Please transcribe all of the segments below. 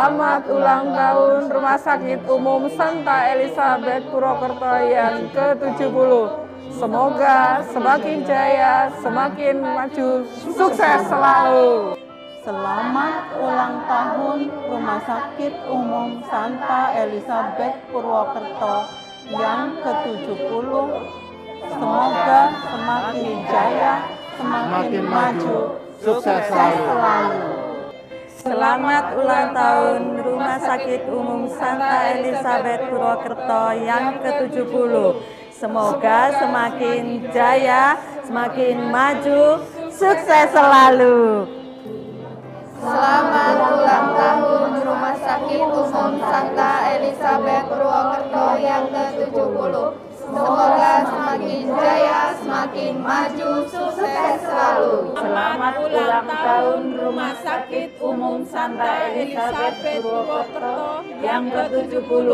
Selamat ulang tahun Rumah Sakit Umum Santa Elizabeth Purwokerto yang ke-70. Semoga semakin jaya, semakin maju, sukses selalu. Selamat ulang tahun Rumah Sakit Umum Santa Elizabeth Purwokerto yang ke-70. Semoga semakin jaya, semakin maju, sukses selalu. Selamat ulang tahun Rumah Sakit Umum Santa Elizabeth Purwokerto yang ke-70. Semoga semakin jaya, semakin maju, sukses selalu. Selamat ulang tahun Rumah Sakit Umum Santa Elizabeth Purwokerto yang ke-70. Semoga semakin jaya, semakin maju, sukses selalu. Selamat ulang tahun Rumah Sakit Umum Santa Elizabeth Purwokerto yang ke-70.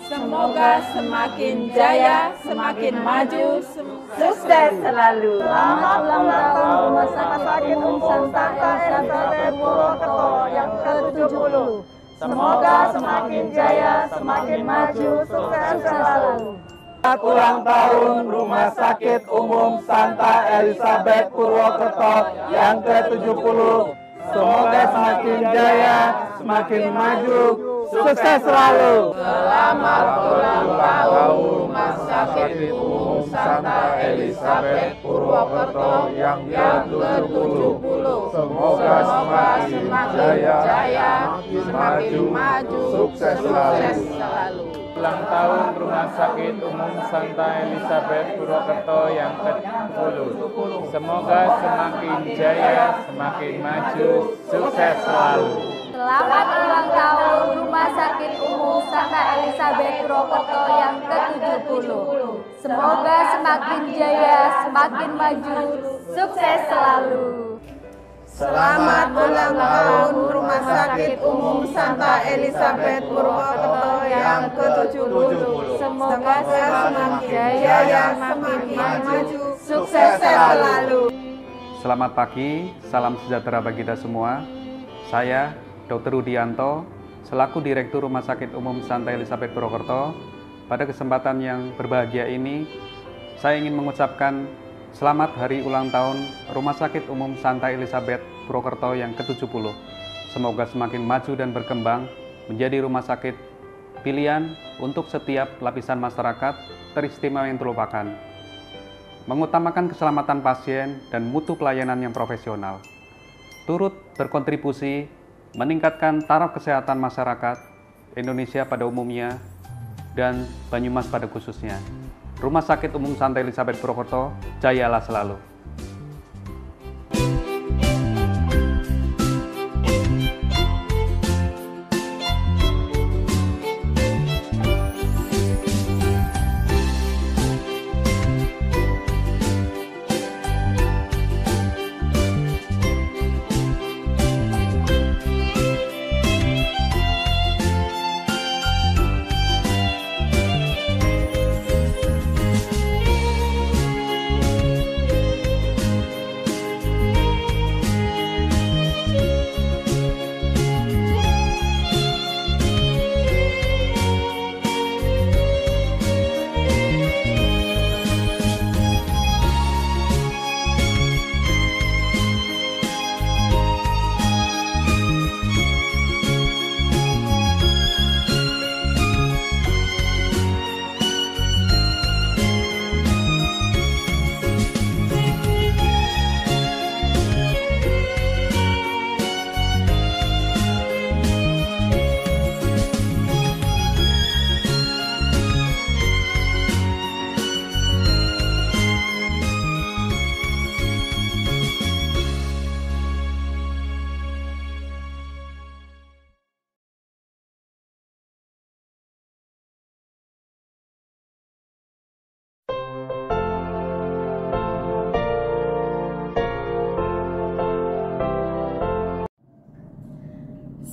Semoga semakin jaya, semakin maju, sukses selalu. Selamat ulang tahun Rumah Sakit Umum Santa Elizabeth Purwokerto yang ke-70. Semoga semakin jaya, semakin maju, sukses selalu. Selamat ulang tahun Rumah Sakit Umum Santa Elizabeth Purwokerto yang ke-70. Semoga semakin jaya, semakin maju, sukses selalu. Selamat ulang tahun Rumah Sakit Umum Santa Elizabeth Purwokerto yang ke-70. Semoga semakin jaya, semakin maju, sukses selalu. Ulang tahun Rumah Sakit Umum Santa Elizabeth Purwokerto yang ke-70. Semoga semakin jaya, semakin maju, sukses selalu. Selamat ulang tahun Rumah Sakit Umum Santa Elizabeth Purwokerto yang ke-70. Semoga semakin jaya, semakin maju, sukses selalu. Selamat ulang tahun Rumah Sakit Umum Santa Elizabeth Purwokerto yang ke-70. Semoga semakin jaya, semakin maju, sukses selalu. Selamat pagi, salam sejahtera bagi kita semua. Saya Dr. Rudianto, selaku Direktur Rumah Sakit Umum Santa Elizabeth Purwokerto. Pada kesempatan yang berbahagia ini, saya ingin mengucapkan selamat hari ulang tahun Rumah Sakit Umum Santa Elizabeth Purwokerto yang ke-70. Semoga semakin maju dan berkembang menjadi rumah sakit pilihan untuk setiap lapisan masyarakat teristimewa yang terlupakan. Mengutamakan keselamatan pasien dan mutu pelayanan yang profesional. Turut berkontribusi meningkatkan taraf kesehatan masyarakat Indonesia pada umumnya dan Banyumas pada khususnya. Rumah Sakit Umum Santa Elizabeth Purwokerto, jayalah selalu.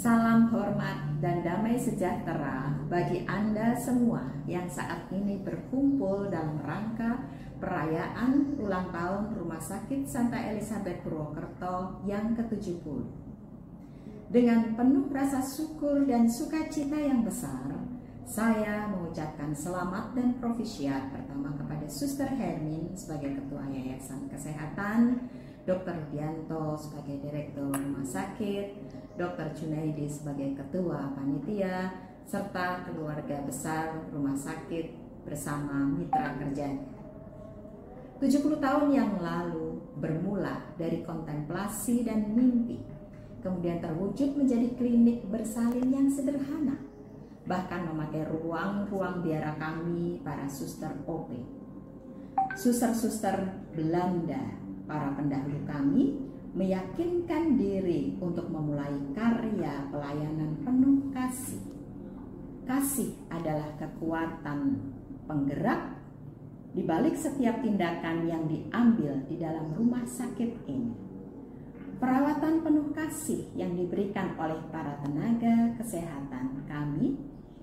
Salam hormat dan damai sejahtera bagi Anda semua yang saat ini berkumpul dalam rangka perayaan ulang tahun Rumah Sakit Santa Elizabeth Purwokerto yang ke-70. Dengan penuh rasa syukur dan sukacita yang besar, saya mengucapkan selamat dan profisiat pertama kepada Suster Hermin sebagai Ketua Yayasan Kesehatan, Dr. Rudianto sebagai Direktur Rumah Sakit, Dr. Junaidi sebagai Ketua Panitia, serta keluarga besar Rumah Sakit bersama mitra kerjanya. 70 tahun yang lalu bermula dari kontemplasi dan mimpi, kemudian terwujud menjadi klinik bersalin yang sederhana, bahkan memakai ruang-ruang biara kami para suster OP. Suster-suster Belanda, para pendahulu kami, meyakinkan diri untuk memulai karya pelayanan penuh kasih. Kasih adalah kekuatan penggerak di balik setiap tindakan yang diambil di dalam rumah sakit ini. Perawatan penuh kasih yang diberikan oleh para tenaga kesehatan kami,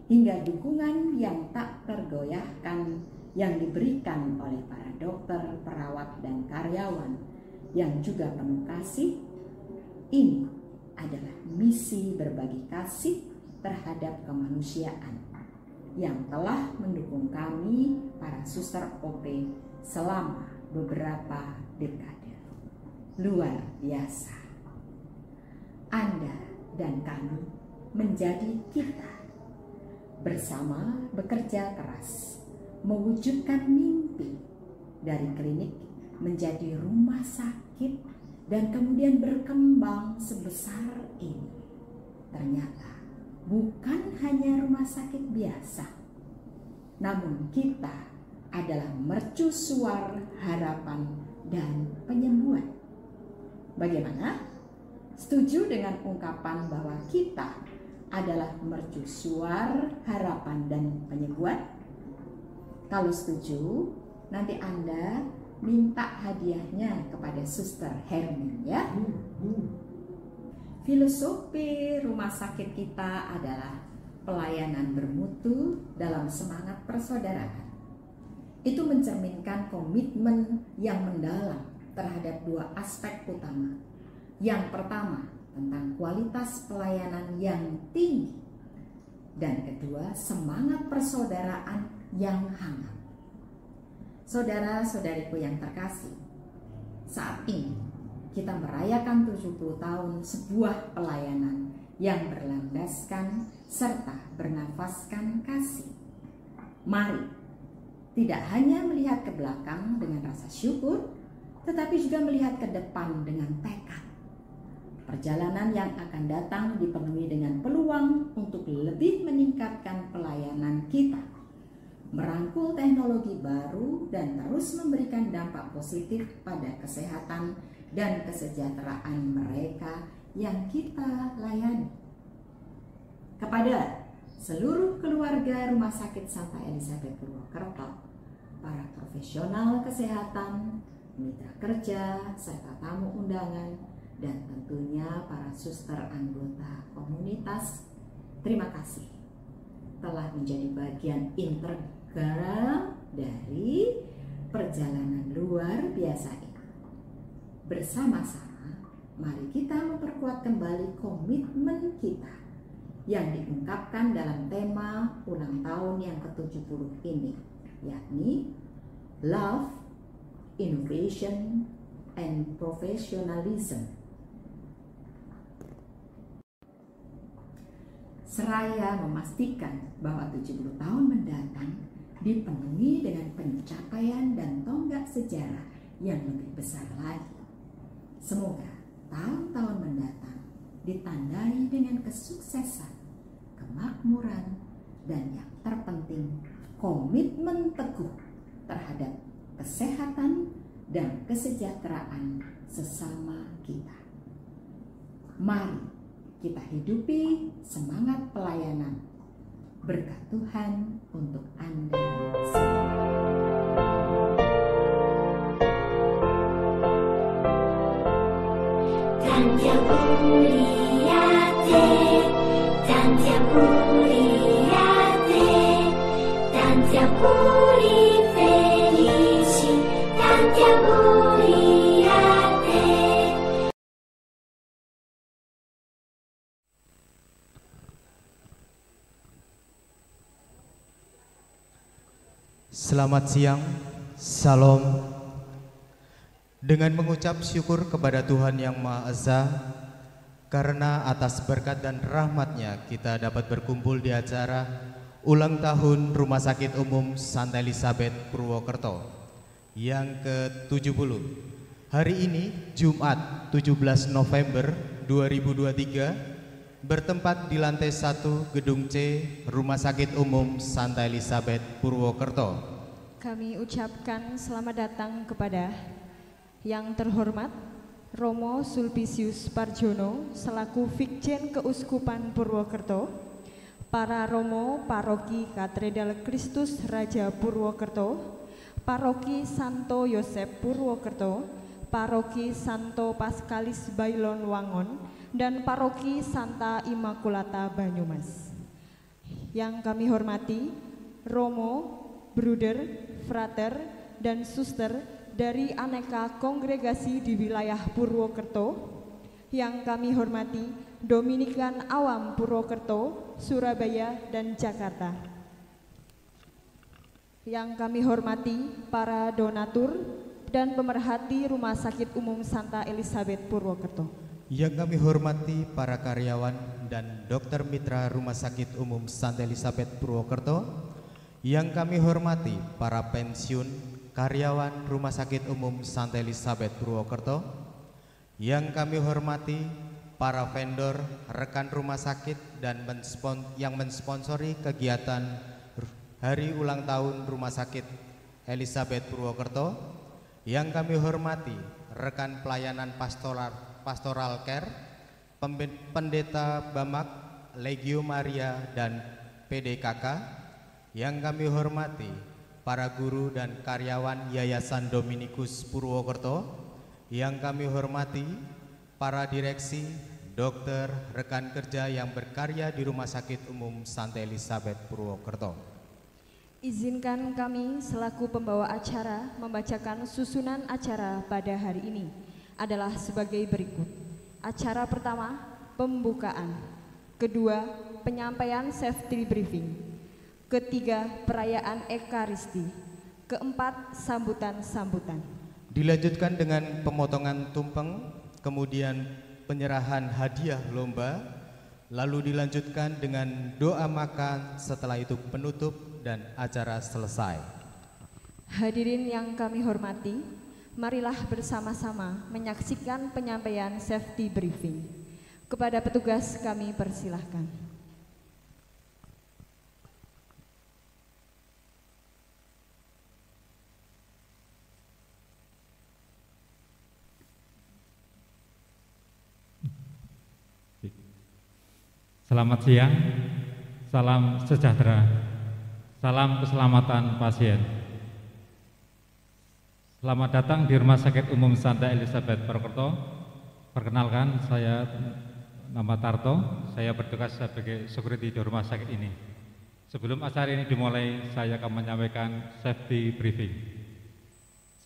hingga dukungan yang tak tergoyahkan yang diberikan oleh para dokter, perawat, dan karyawan yang juga penuh kasih, ini adalah misi berbagi kasih terhadap kemanusiaan yang telah mendukung kami para suster OP selama beberapa dekade. Luar biasa. Anda dan kami menjadi kita, bersama bekerja keras mewujudkan mimpi dari klinik menjadi rumah sakit dan kemudian berkembang sebesar ini. Ternyata bukan hanya rumah sakit biasa, namun kita adalah mercusuar harapan dan penyembuhan. Bagaimana? Setuju dengan ungkapan bahwa kita adalah mercusuar harapan dan penyembuhan? Kalau setuju, nanti Anda minta hadiahnya kepada Suster Hermin ya. Filosofi rumah sakit kita adalah pelayanan bermutu dalam semangat persaudaraan. Itu mencerminkan komitmen yang mendalam terhadap dua aspek utama. Yang pertama, tentang kualitas pelayanan yang tinggi, dan kedua, semangat persaudaraan yang hangat. Saudara-saudariku yang terkasih, saat ini kita merayakan 70 tahun sebuah pelayanan yang berlandaskan serta bernafaskan kasih. Mari tidak hanya melihat ke belakang dengan rasa syukur, tetapi juga melihat ke depan dengan tekad. Perjalanan yang akan datang dipenuhi dengan peluang untuk lebih meningkatkan pelayanan kita, merangkul teknologi baru, dan terus memberikan dampak positif pada kesehatan dan kesejahteraan mereka yang kita layani. Kepada seluruh keluarga Rumah Sakit Santa Elizabeth Purwokerto, para profesional kesehatan, mitra kerja, serta tamu undangan, dan tentunya para suster anggota komunitas, terima kasih telah menjadi bagian integral dari perjalanan luar biasa ini. Bersama-sama, mari kita memperkuat kembali komitmen kita yang diungkapkan dalam tema ulang tahun yang ke-70 ini, yakni Love, Innovation, and Professionalism. Seraya memastikan bahwa 70 tahun mendatang dipenuhi dengan pencapaian dan tonggak sejarah yang lebih besar lagi. Semoga tahun-tahun mendatang ditandai dengan kesuksesan, kemakmuran, dan yang terpenting komitmen teguh terhadap kesehatan dan kesejahteraan sesama kita. Mari kita hidupi semangat pelayanan. Berkat Tuhan untuk Anda semua. Selamat siang, Salam. Dengan mengucap syukur kepada Tuhan Yang Maha Esa, karena atas berkat dan rahmat-Nya kita dapat berkumpul di acara ulang tahun Rumah Sakit Umum Santa Elizabeth Purwokerto yang ke-70. Hari ini Jumat 17 November 2023 bertempat di lantai 1 Gedung C Rumah Sakit Umum Santa Elizabeth Purwokerto. Kami ucapkan selamat datang kepada yang terhormat Romo Sulpicius Parjono selaku Vikjen Keuskupan Purwokerto, para Romo Paroki Katedral Kristus Raja Purwokerto, Paroki Santo Yosep Purwokerto, Paroki Santo Paskalis Bailon Wangon, dan Paroki Santa Immaculata Banyumas. Yang kami hormati Romo, Bruder, Frater, dan Suster dari aneka kongregasi di wilayah Purwokerto, yang kami hormati Dominikan Awam Purwokerto, Surabaya, dan Jakarta. Yang kami hormati para donatur dan pemerhati Rumah Sakit Umum Santa Elizabeth Purwokerto. Yang kami hormati para karyawan dan dokter mitra Rumah Sakit Umum Santa Elizabeth Purwokerto. Yang kami hormati para pensiun karyawan Rumah Sakit Umum Santa Elizabeth Purwokerto. Yang kami hormati para vendor, rekan rumah sakit dan yang mensponsori kegiatan Hari Ulang Tahun Rumah Sakit Elizabeth Purwokerto. Yang kami hormati rekan pelayanan pastoral care, pendeta Bamak, Legio Maria, dan PDKK. Yang kami hormati para guru dan karyawan Yayasan Dominikus Purwokerto. Yang kami hormati para direksi, dokter, rekan kerja yang berkarya di Rumah Sakit Umum Santa Elizabeth Purwokerto. Izinkan kami selaku pembawa acara membacakan susunan acara pada hari ini adalah sebagai berikut. Acara pertama, pembukaan. Kedua, penyampaian safety briefing. Ketiga, perayaan Ekaristi. Keempat, sambutan-sambutan. Dilanjutkan dengan pemotongan tumpeng, kemudian penyerahan hadiah lomba, lalu dilanjutkan dengan doa makan, setelah itu penutup dan acara selesai. Hadirin yang kami hormati, marilah bersama-sama menyaksikan penyampaian safety briefing. Kepada petugas kami persilahkan. Selamat siang, salam sejahtera, salam keselamatan pasien. Selamat datang di Rumah Sakit Umum Santa Elizabeth Purwokerto. Perkenalkan, saya nama Tarto, saya bertugas sebagai security di rumah sakit ini. Sebelum acara ini dimulai, saya akan menyampaikan safety briefing.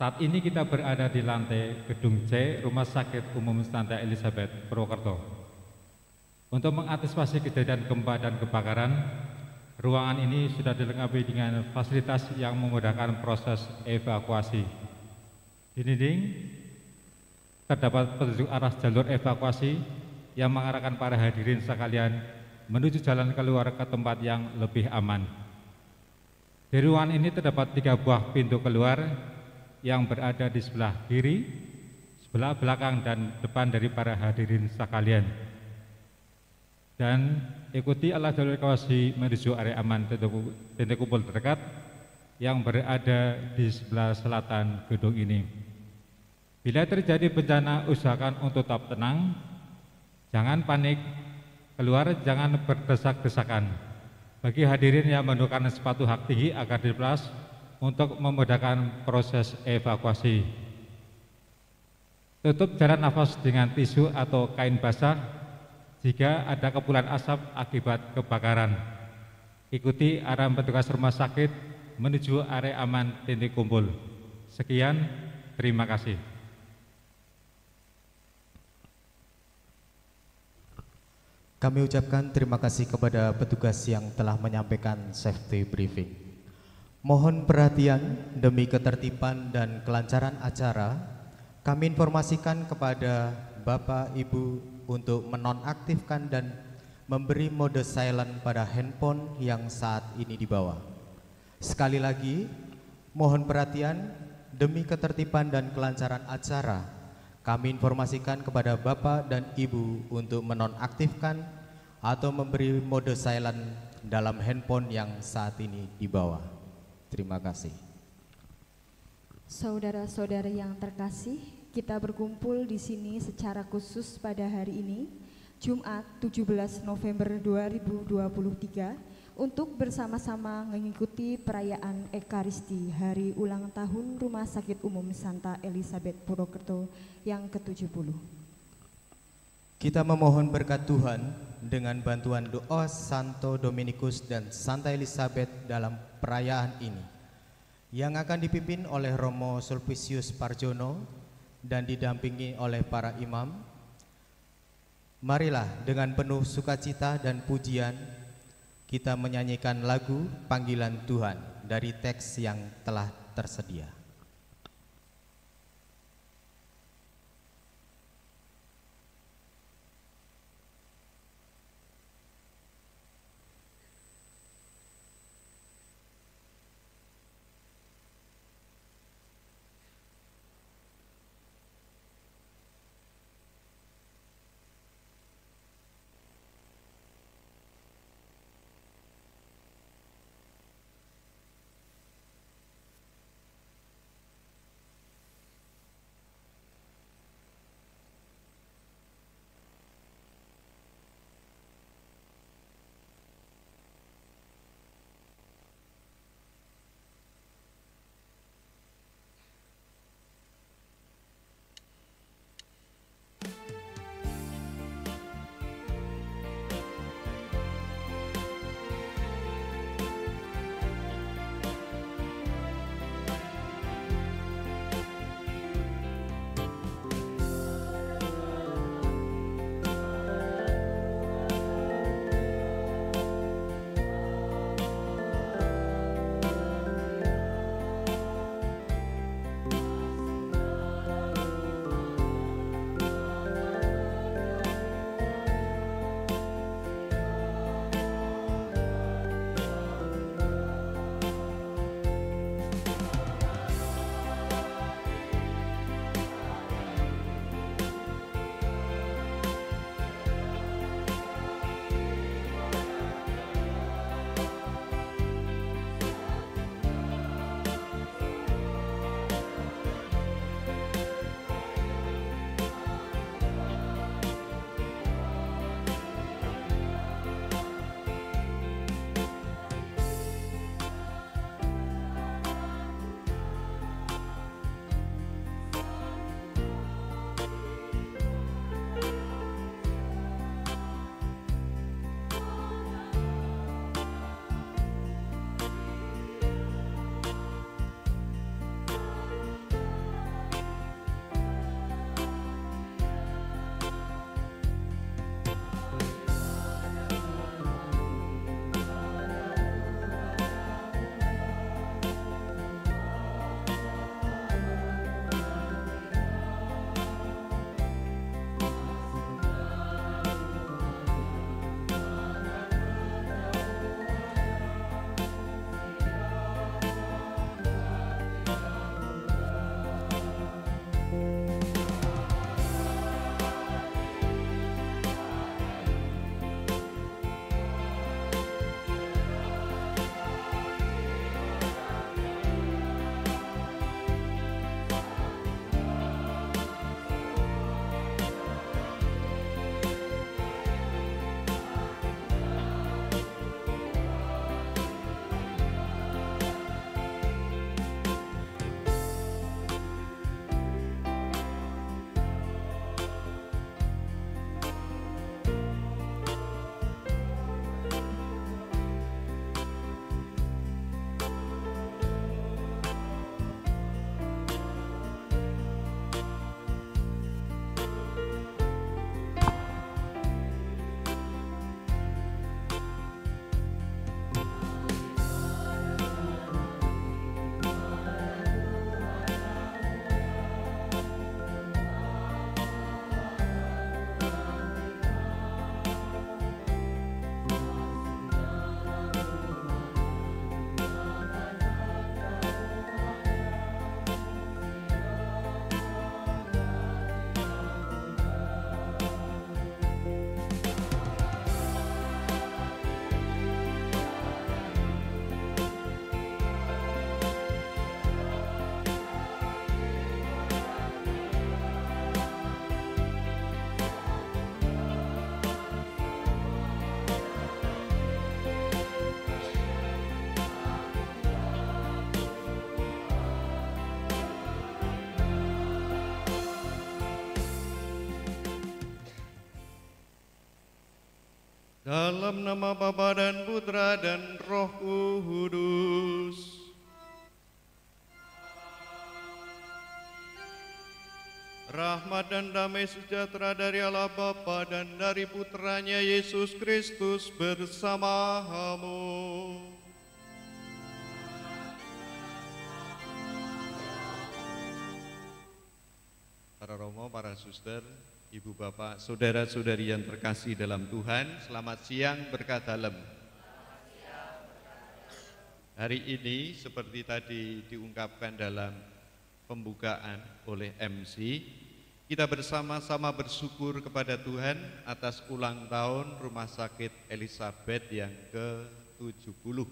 Saat ini kita berada di lantai Gedung C Rumah Sakit Umum Santa Elizabeth Purwokerto. Untuk mengantisipasi kejadian gempa dan kebakaran, ruangan ini sudah dilengkapi dengan fasilitas yang memudahkan proses evakuasi. Di dinding terdapat petunjuk arah jalur evakuasi yang mengarahkan para hadirin sekalian menuju jalan keluar ke tempat yang lebih aman. Di ruangan ini terdapat 3 buah pintu keluar yang berada di sebelah kiri, sebelah belakang, dan depan dari para hadirin sekalian. Dan ikuti arah jalur evakuasi menuju area aman titik kumpul terdekat yang berada di sebelah selatan gedung ini. Bila terjadi bencana, usahakan untuk tetap tenang, jangan panik, keluar jangan berdesak-desakan. Bagi hadirin yang menggunakan sepatu hak tinggi agar dipelas untuk memudahkan proses evakuasi. Tutup jarak nafas dengan tisu atau kain basah jika ada kepulan asap akibat kebakaran. Ikuti arahan petugas rumah sakit menuju area aman titik kumpul. Sekian, terima kasih. Kami ucapkan terima kasih kepada petugas yang telah menyampaikan safety briefing. Mohon perhatian demi ketertiban dan kelancaran acara, kami informasikan kepada Bapak Ibu untuk menonaktifkan dan memberi mode silent pada handphone yang saat ini dibawa. Sekali lagi, mohon perhatian demi ketertiban dan kelancaran acara, kami informasikan kepada Bapak dan Ibu untuk menonaktifkan atau memberi mode silent dalam handphone yang saat ini dibawa. Terima kasih. Saudara-saudari yang terkasih, kita berkumpul di sini secara khusus pada hari ini, Jumat 17 November 2023, untuk bersama-sama mengikuti perayaan Ekaristi Hari Ulang Tahun Rumah Sakit Umum Santa Elizabeth Purwokerto yang ke-70. Kita memohon berkat Tuhan dengan bantuan doa Santo Dominikus dan Santa Elizabeth dalam perayaan ini, yang akan dipimpin oleh Romo Sulpicius Parjono dan didampingi oleh para imam. Marilah dengan penuh sukacita dan pujian kita menyanyikan lagu Panggilan Tuhan dari teks yang telah tersedia. Dalam nama Bapa dan Putra dan Roh Kudus. Rahmat dan damai sejahtera dari Allah Bapa dan dari Putranya Yesus Kristus bersamamu. Para romo, para suster, ibu bapak, saudara-saudari yang terkasih dalam Tuhan, selamat siang berkat dalam. Hari ini seperti tadi diungkapkan dalam pembukaan oleh MC, kita bersama-sama bersyukur kepada Tuhan atas ulang tahun Rumah Sakit Elizabeth yang ke-70.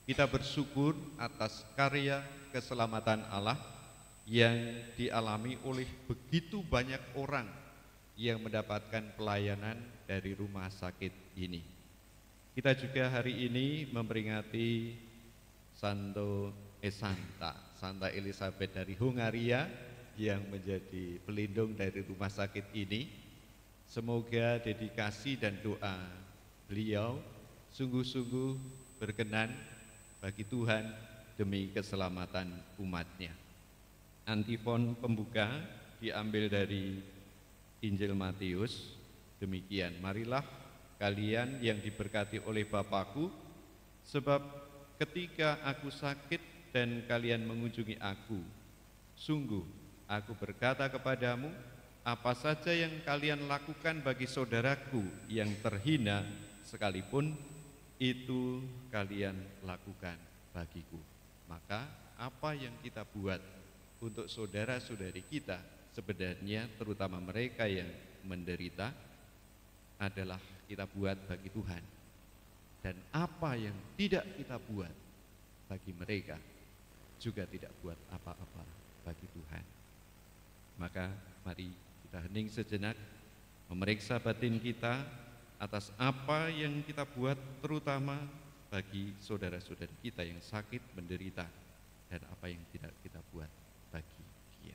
Kita bersyukur atas karya keselamatan Allah yang dialami oleh begitu banyak orang yang mendapatkan pelayanan dari rumah sakit ini. Kita juga hari ini memperingati Santa Elizabeth dari Hungaria yang menjadi pelindung dari rumah sakit ini. Semoga dedikasi dan doa beliau sungguh-sungguh berkenan bagi Tuhan demi keselamatan umatnya. Antifon pembuka diambil dari Injil Matius, demikian, marilah kalian yang diberkati oleh Bapakku, sebab ketika aku sakit dan kalian mengunjungi aku, sungguh aku berkata kepadamu, apa saja yang kalian lakukan bagi saudaraku yang terhina sekalipun, itu kalian lakukan bagiku. Maka apa yang kita buat untuk saudara-saudari kita, sebenarnya terutama mereka yang menderita, adalah kita buat bagi Tuhan. Dan apa yang tidak kita buat bagi mereka, juga tidak buat apa-apa bagi Tuhan. Maka mari kita hening sejenak, memeriksa batin kita atas apa yang kita buat, terutama bagi saudara-saudari kita yang sakit, menderita, dan apa yang tidak kita buat bagi dia.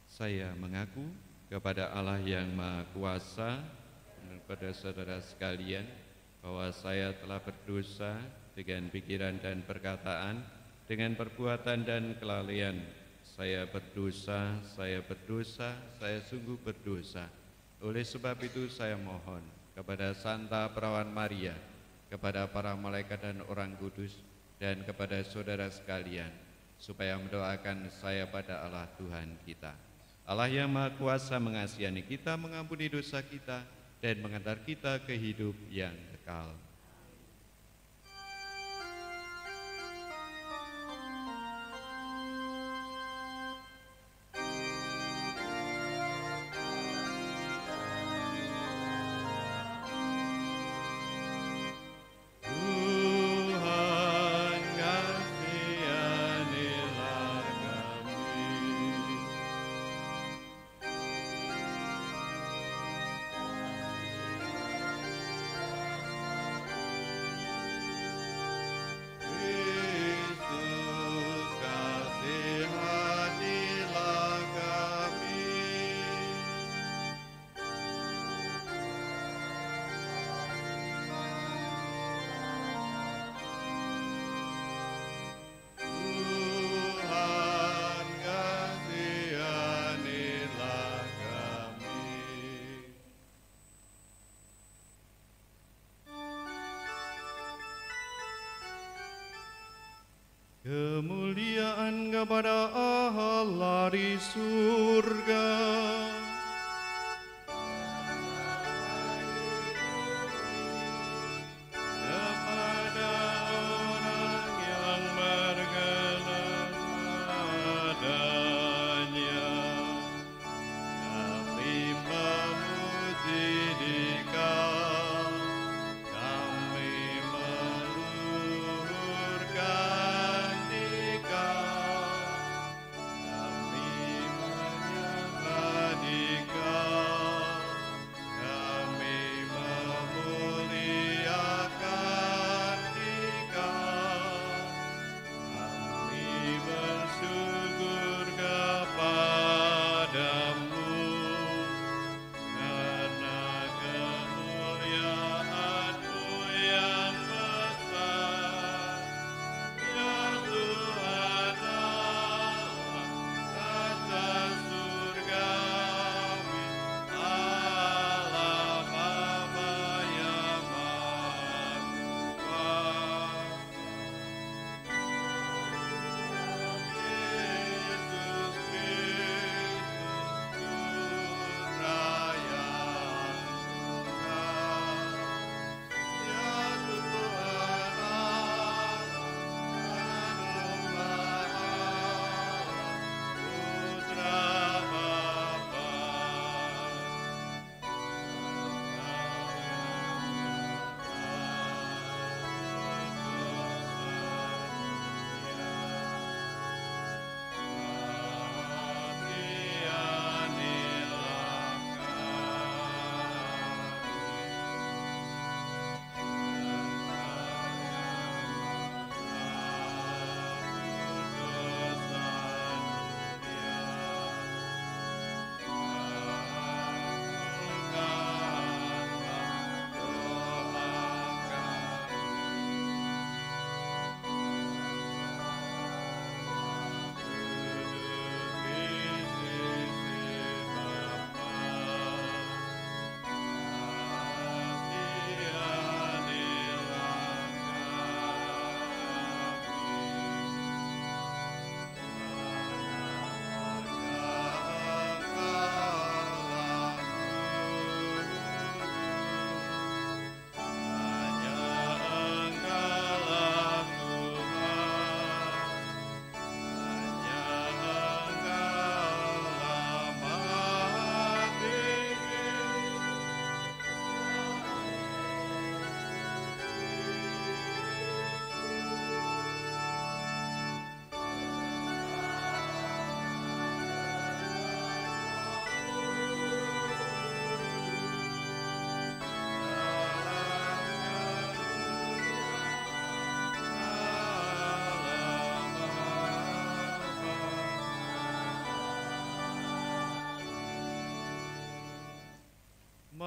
Saya mengaku kepada Allah yang Maha Kuasa dan kepada saudara sekalian bahwa saya telah berdosa dengan pikiran dan perkataan, dengan perbuatan dan kelalaian. Saya berdosa, saya sungguh berdosa. Oleh sebab itu saya mohon kepada Santa Perawan Maria, kepada para malaikat dan orang kudus, dan kepada saudara sekalian, supaya mendoakan saya pada Allah Tuhan kita. Allah yang Maha Kuasa mengasihani kita, mengampuni dosa kita, dan mengantar kita ke hidup yang kekal. Kemuliaan kepada Allah di surga, kepada orang yang berkenan padanya. Kami memuji Dikau, kami meluhurkan Dikau, kami menyembah Dikau.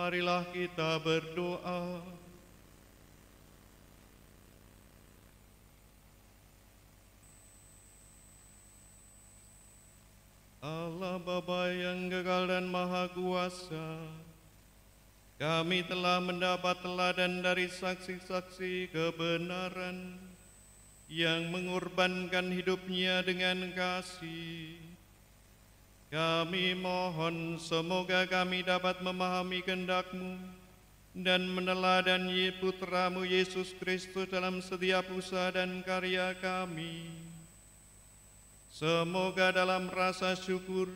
Marilah kita berdoa. Allah Bapa yang kekal dan maha kuasa, kami telah mendapat teladan dari saksi-saksi kebenaran yang mengorbankan hidupnya dengan kasih. Kami mohon semoga kami dapat memahami kehendak-Mu dan meneladani Putra-Mu Yesus Kristus dalam setiap usaha dan karya kami. Semoga dalam rasa syukur,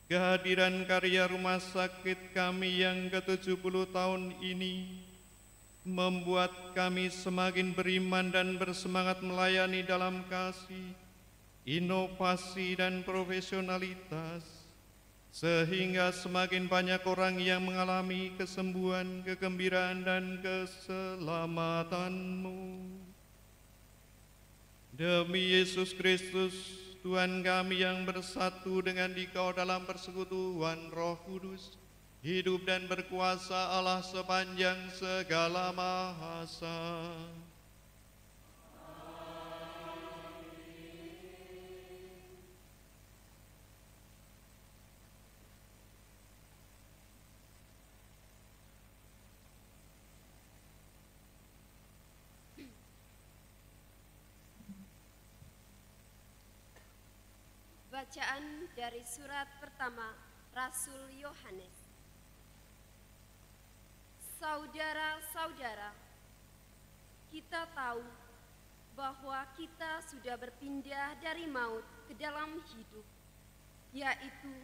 kehadiran karya rumah sakit kami yang ke-70 tahun ini membuat kami semakin beriman dan bersemangat melayani dalam kasih, inovasi dan profesionalitas, sehingga semakin banyak orang yang mengalami kesembuhan, kegembiraan dan keselamatan-Mu. Demi Yesus Kristus, Tuhan kami yang bersatu dengan Dikau dalam persekutuan Roh Kudus, hidup dan berkuasa Allah sepanjang segala masa. Bacaan dari surat pertama Rasul Yohanes. Saudara-saudara, kita tahu bahwa kita sudah berpindah dari maut ke dalam hidup, yaitu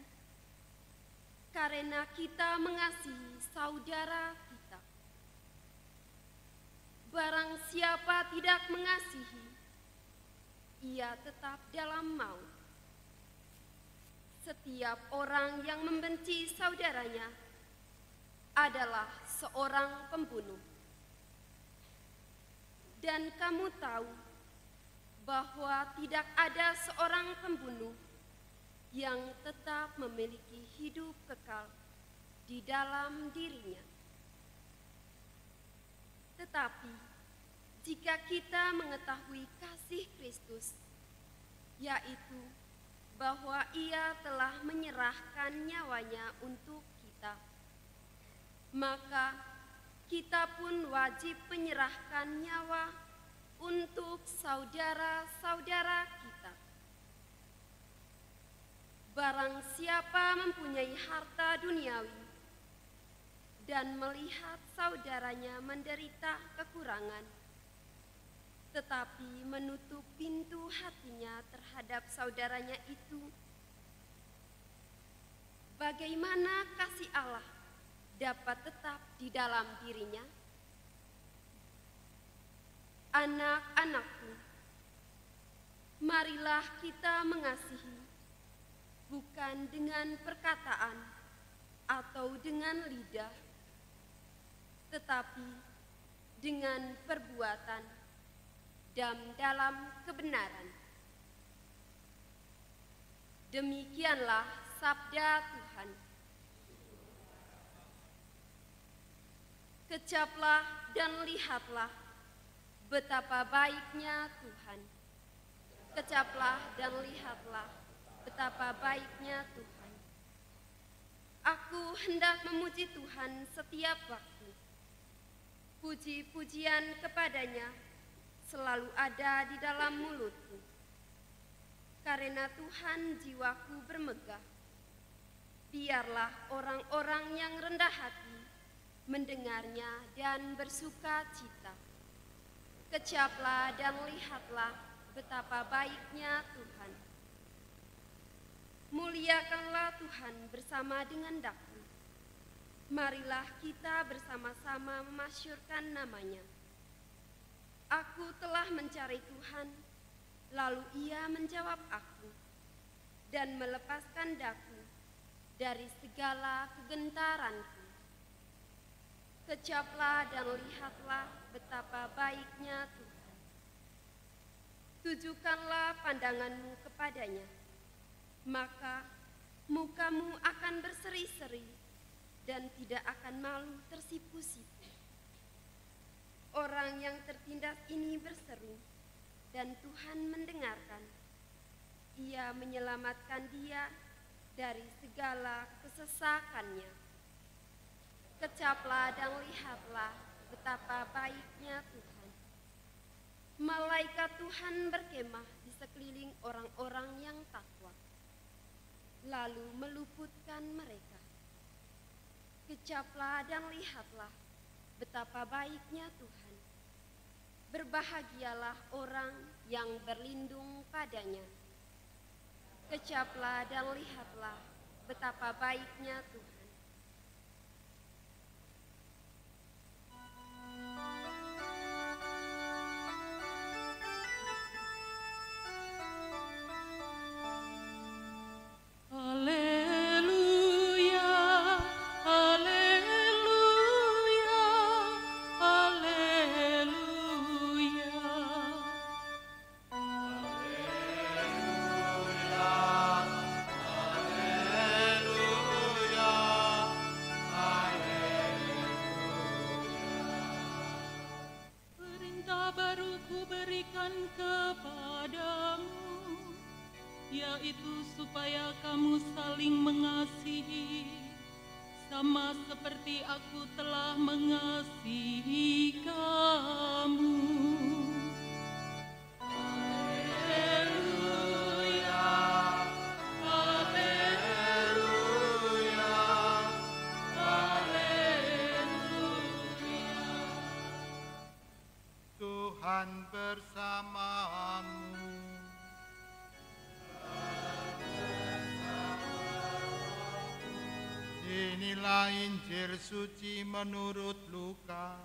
karena kita mengasihi saudara kita. Barang siapa tidak mengasihi, ia tetap dalam maut. Setiap orang yang membenci saudaranya adalah seorang pembunuh. Dan kamu tahu bahwa tidak ada seorang pembunuh yang tetap memiliki hidup kekal di dalam dirinya. Tetapi jika kita mengetahui kasih Kristus, yaitu bahwa Ia telah menyerahkan nyawanya untuk kita, maka kita pun wajib menyerahkan nyawa untuk saudara-saudara kita. Barang siapa mempunyai harta duniawi dan melihat saudaranya menderita kekurangan, tetapi menutup pintu hatinya terhadap saudaranya itu, bagaimana kasih Allah dapat tetap di dalam dirinya? Anak-anakku, marilah kita mengasihi, bukan dengan perkataan atau dengan lidah, tetapi dengan perbuatan dan dalam kebenaran. Demikianlah sabda Tuhan. Kecaplah dan lihatlah betapa baiknya Tuhan. Kecaplah dan lihatlah betapa baiknya Tuhan. Aku hendak memuji Tuhan setiap waktu. Puji-pujian kepadanya selalu ada di dalam mulutku. Karena Tuhan jiwaku bermegah. Biarlah orang-orang yang rendah hati mendengarnya dan bersuka cita. Kecaplah dan lihatlah betapa baiknya Tuhan. Muliakanlah Tuhan bersama dengan daku. Marilah kita bersama-sama memasyurkan namanya. Aku telah mencari Tuhan, lalu Ia menjawab aku dan melepaskan daku dari segala kegentaranku. Kecaplah dan lihatlah betapa baiknya Tuhan. Tujukanlah pandanganmu kepadanya, maka mukamu akan berseri-seri dan tidak akan malu tersipu-sipu. Orang yang tertindas ini berseru, dan Tuhan mendengarkan. Ia menyelamatkan dia dari segala kesesakannya. Kecaplah dan lihatlah betapa baiknya Tuhan. Malaikat Tuhan berkemah di sekeliling orang-orang yang takwa, lalu meluputkan mereka. Kecaplah dan lihatlah betapa baiknya Tuhan. Berbahagialah orang yang berlindung padanya. Kecaplah dan lihatlah betapa baiknya Tuhan. Yaitu supaya kamu saling mengasihi, sama seperti aku telah mengasihi kamu. Haleluya, haleluya, haleluya. Tuhan bersamamu. Inilah Injil suci menurut Lukas.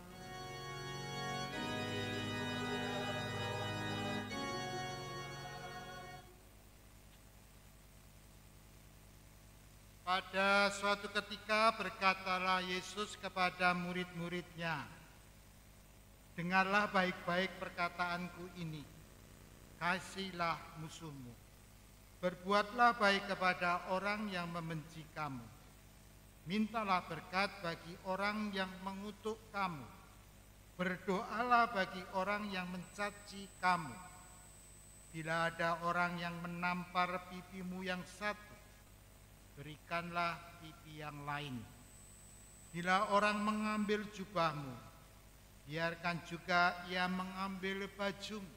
Pada suatu ketika berkatalah Yesus kepada murid-muridnya, "Dengarlah baik-baik perkataanku ini, kasihilah musuhmu, berbuatlah baik kepada orang yang membenci kamu. Mintalah berkat bagi orang yang mengutuk kamu. Berdoalah bagi orang yang mencaci kamu. Bila ada orang yang menampar pipimu yang satu, berikanlah pipi yang lain. Bila orang mengambil jubahmu, biarkan juga ia mengambil bajumu.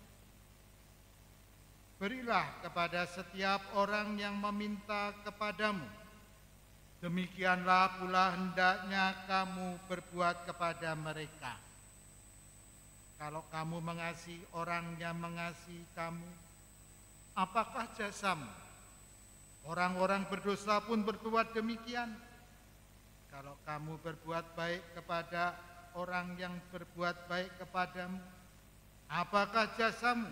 Berilah kepada setiap orang yang meminta kepadamu. Demikianlah pula hendaknya kamu berbuat kepada mereka. Kalau kamu mengasihi orang yang mengasihi kamu, apakah jasamu? Orang-orang berdosa pun berbuat demikian. Kalau kamu berbuat baik kepada orang yang berbuat baik kepadamu, apakah jasamu?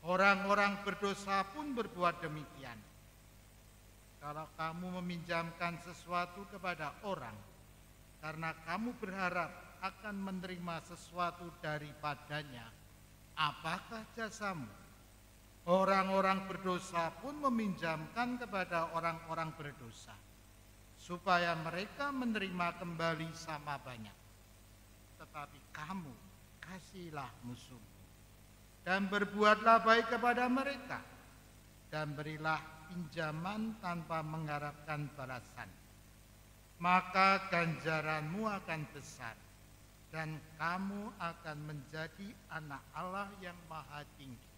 Orang-orang berdosa pun berbuat demikian. Kalau kamu meminjamkan sesuatu kepada orang, karena kamu berharap akan menerima sesuatu daripadanya, apakah jasamu? Orang-orang berdosa pun meminjamkan kepada orang-orang berdosa, supaya mereka menerima kembali sama banyak. Tetapi kamu kasihilah musuhmu, dan berbuatlah baik kepada mereka, dan berilah pinjaman tanpa mengharapkan balasan. Maka ganjaranmu akan besar, dan kamu akan menjadi anak Allah yang Maha Tinggi.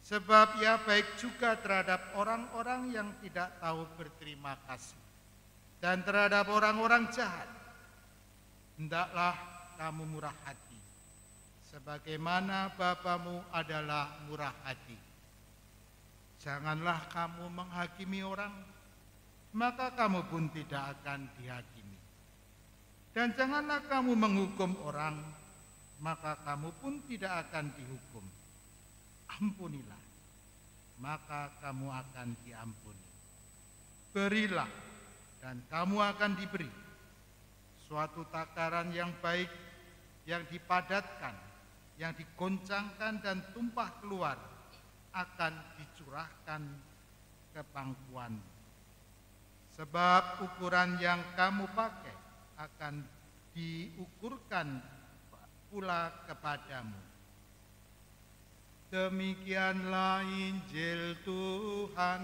Sebab ia baik juga terhadap orang-orang yang tidak tahu berterima kasih, dan terhadap orang-orang jahat. Hendaklah kamu murah hati, sebagaimana Bapamu adalah murah hati. Janganlah kamu menghakimi orang, maka kamu pun tidak akan dihakimi. Dan janganlah kamu menghukum orang, maka kamu pun tidak akan dihukum. Ampunilah, maka kamu akan diampuni. Berilah, dan kamu akan diberi. Suatu takaran yang baik, yang dipadatkan, yang digoncangkan dan tumpah keluar, akan dicurahkan ke pangkuanmu. sebab ukuran yang kamu pakai akan diukurkan pula kepadamu. Demikianlah Injil Tuhan.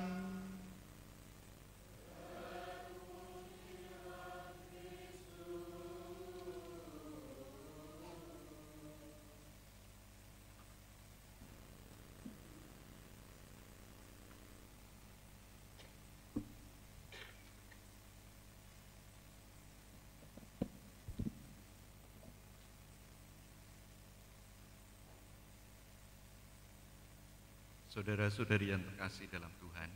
Saudara-saudari yang terkasih dalam Tuhan,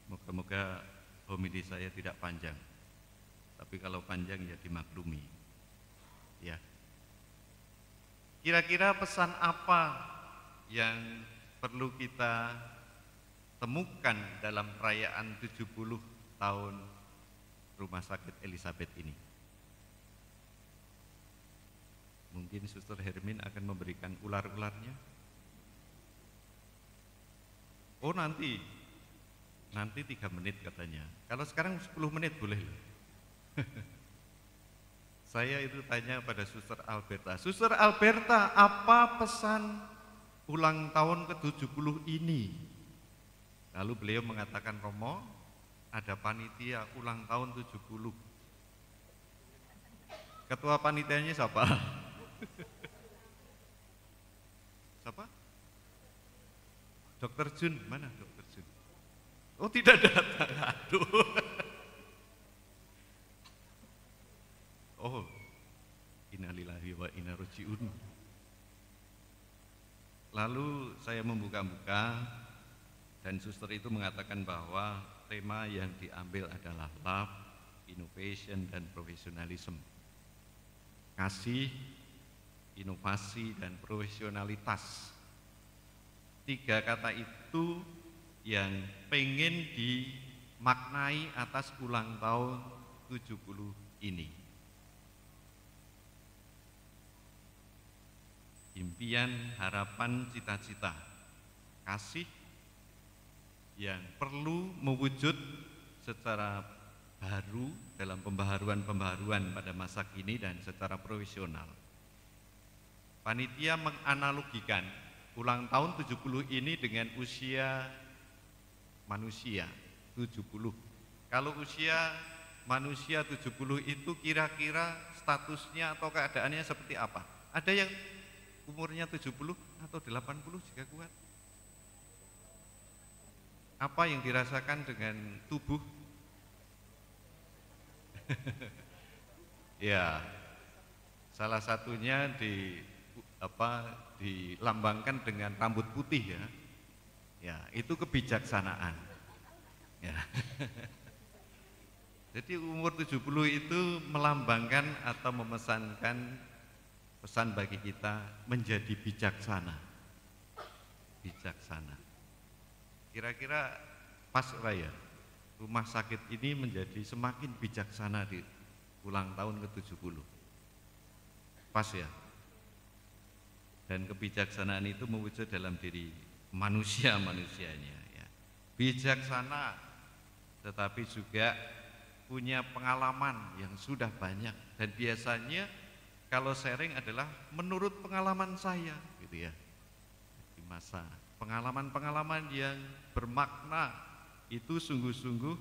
moga-moga homili saya tidak panjang, tapi kalau panjang ya dimaklumi. Ya, kira-kira pesan apa yang perlu kita temukan dalam perayaan 70 tahun Rumah Sakit Elizabeth ini? Mungkin Suster Hermin akan memberikan ular-ularnya. Oh nanti 3 menit katanya. Kalau sekarang 10 menit boleh. Saya itu tanya pada Suster Alberta. Suster Alberta, apa pesan ulang tahun ke-70 ini? Lalu beliau mengatakan, Romo, ada panitia ulang tahun 70. Ketua panitianya siapa? Siapa? Dokter Jun, mana Dokter Jun? Oh tidak datang, aduh. Oh, innalillahi wa inna roji'un. Lalu saya membuka-buka dan suster itu mengatakan bahwa tema yang diambil adalah love, innovation, dan profesionalism. Kasih, inovasi, dan profesionalitas. 3 kata itu yang pengen dimaknai atas ulang tahun 70 ini. Impian, harapan, cita-cita, kasih yang perlu mewujud secara baru dalam pembaharuan-pembaharuan pada masa kini dan secara profesional. Panitia menganalogikan ulang tahun 70 ini dengan usia manusia 70. Kalau usia manusia 70 itu kira-kira statusnya atau keadaannya seperti apa? Ada yang umurnya 70 atau 80 jika kuat? Apa yang dirasakan dengan tubuh? Ya, salah satunya dilambangkan dengan rambut putih ya. Ya, itu kebijaksanaan. Ya. Jadi umur 70 itu melambangkan atau memesankan pesan bagi kita menjadi bijaksana. Bijaksana. Kira-kira pas raya rumah sakit ini menjadi semakin bijaksana di ulang tahun ke-70. Pas ya. Dan kebijaksanaan itu mewujud dalam diri manusia-manusianya ya. Bijaksana tetapi juga punya pengalaman yang sudah banyak dan biasanya kalau sharing adalah menurut pengalaman saya gitu ya. Di masa pengalaman-pengalaman yang bermakna itu sungguh-sungguh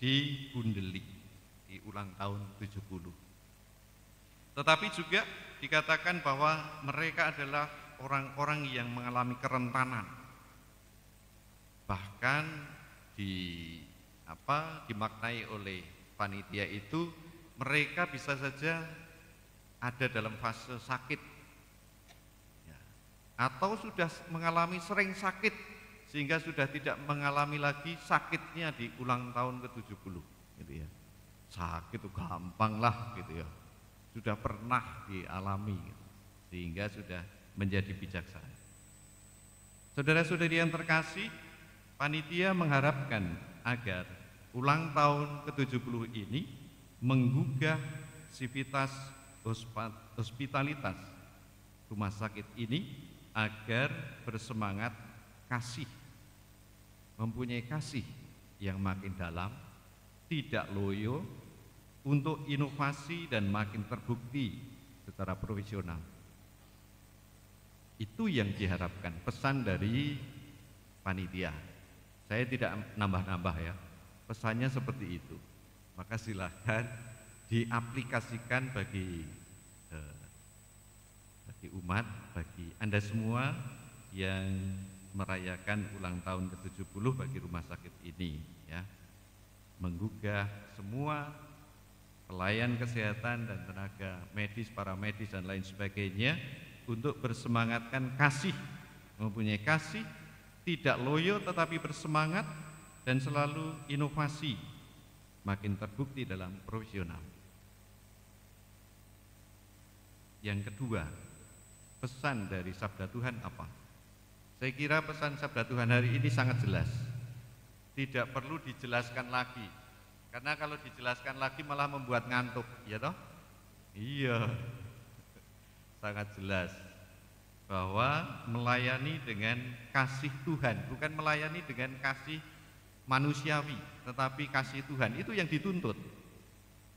digundeli di ulang tahun 70. Tetapi juga dikatakan bahwa mereka adalah orang-orang yang mengalami kerentanan. Bahkan dimaknai oleh panitia itu mereka bisa saja ada dalam fase sakit ya, atau sudah mengalami sering sakit sehingga sudah tidak mengalami lagi sakitnya di ulang tahun ke-70 gitu ya. Sakit itu gampang lah gitu ya. Sudah pernah dialami gitu, sehingga sudah menjadi bijaksana. Saudara-saudari yang terkasih, panitia mengharapkan agar ulang tahun ke-70 ini menggugah sivitas hospitalitas rumah sakit ini agar bersemangat kasih mempunyai kasih yang makin dalam, tidak loyo, untuk inovasi dan makin terbukti secara profesional. Itu yang diharapkan, pesan dari panitia. Saya tidak nambah-nambah ya, pesannya seperti itu. Maka silahkan diaplikasikan bagi umat, bagi Anda semua yang merayakan ulang tahun ke-70 bagi rumah sakit ini ya. Menggugah semua pelayan kesehatan dan tenaga medis, paramedis dan lain sebagainya untuk bersemangatkan kasih, mempunyai kasih, tidak loyo tetapi bersemangat dan selalu inovasi, makin terbukti dalam profesional. Yang kedua, pesan dari sabda Tuhan apa? Saya kira pesan sabda Tuhan hari ini sangat jelas. Tidak perlu dijelaskan lagi. Karena kalau dijelaskan lagi malah membuat ngantuk, ya toh? Iya. Sangat jelas bahwa melayani dengan kasih Tuhan, bukan melayani dengan kasih manusiawi, tetapi kasih Tuhan. Itu yang dituntut.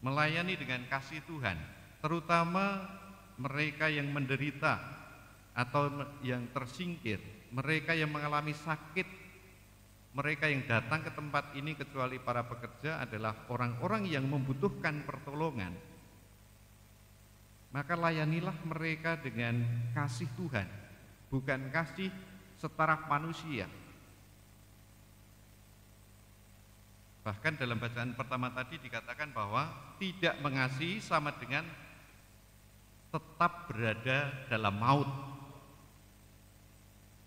Melayani dengan kasih Tuhan, terutama mereka yang menderita atau yang tersingkir, mereka yang mengalami sakit, mereka yang datang ke tempat ini kecuali para pekerja adalah orang-orang yang membutuhkan pertolongan. Maka layanilah mereka dengan kasih Tuhan, bukan kasih setaraf manusia. Bahkan dalam bacaan pertama tadi dikatakan bahwa tidak mengasihi sama dengan tetap berada dalam maut.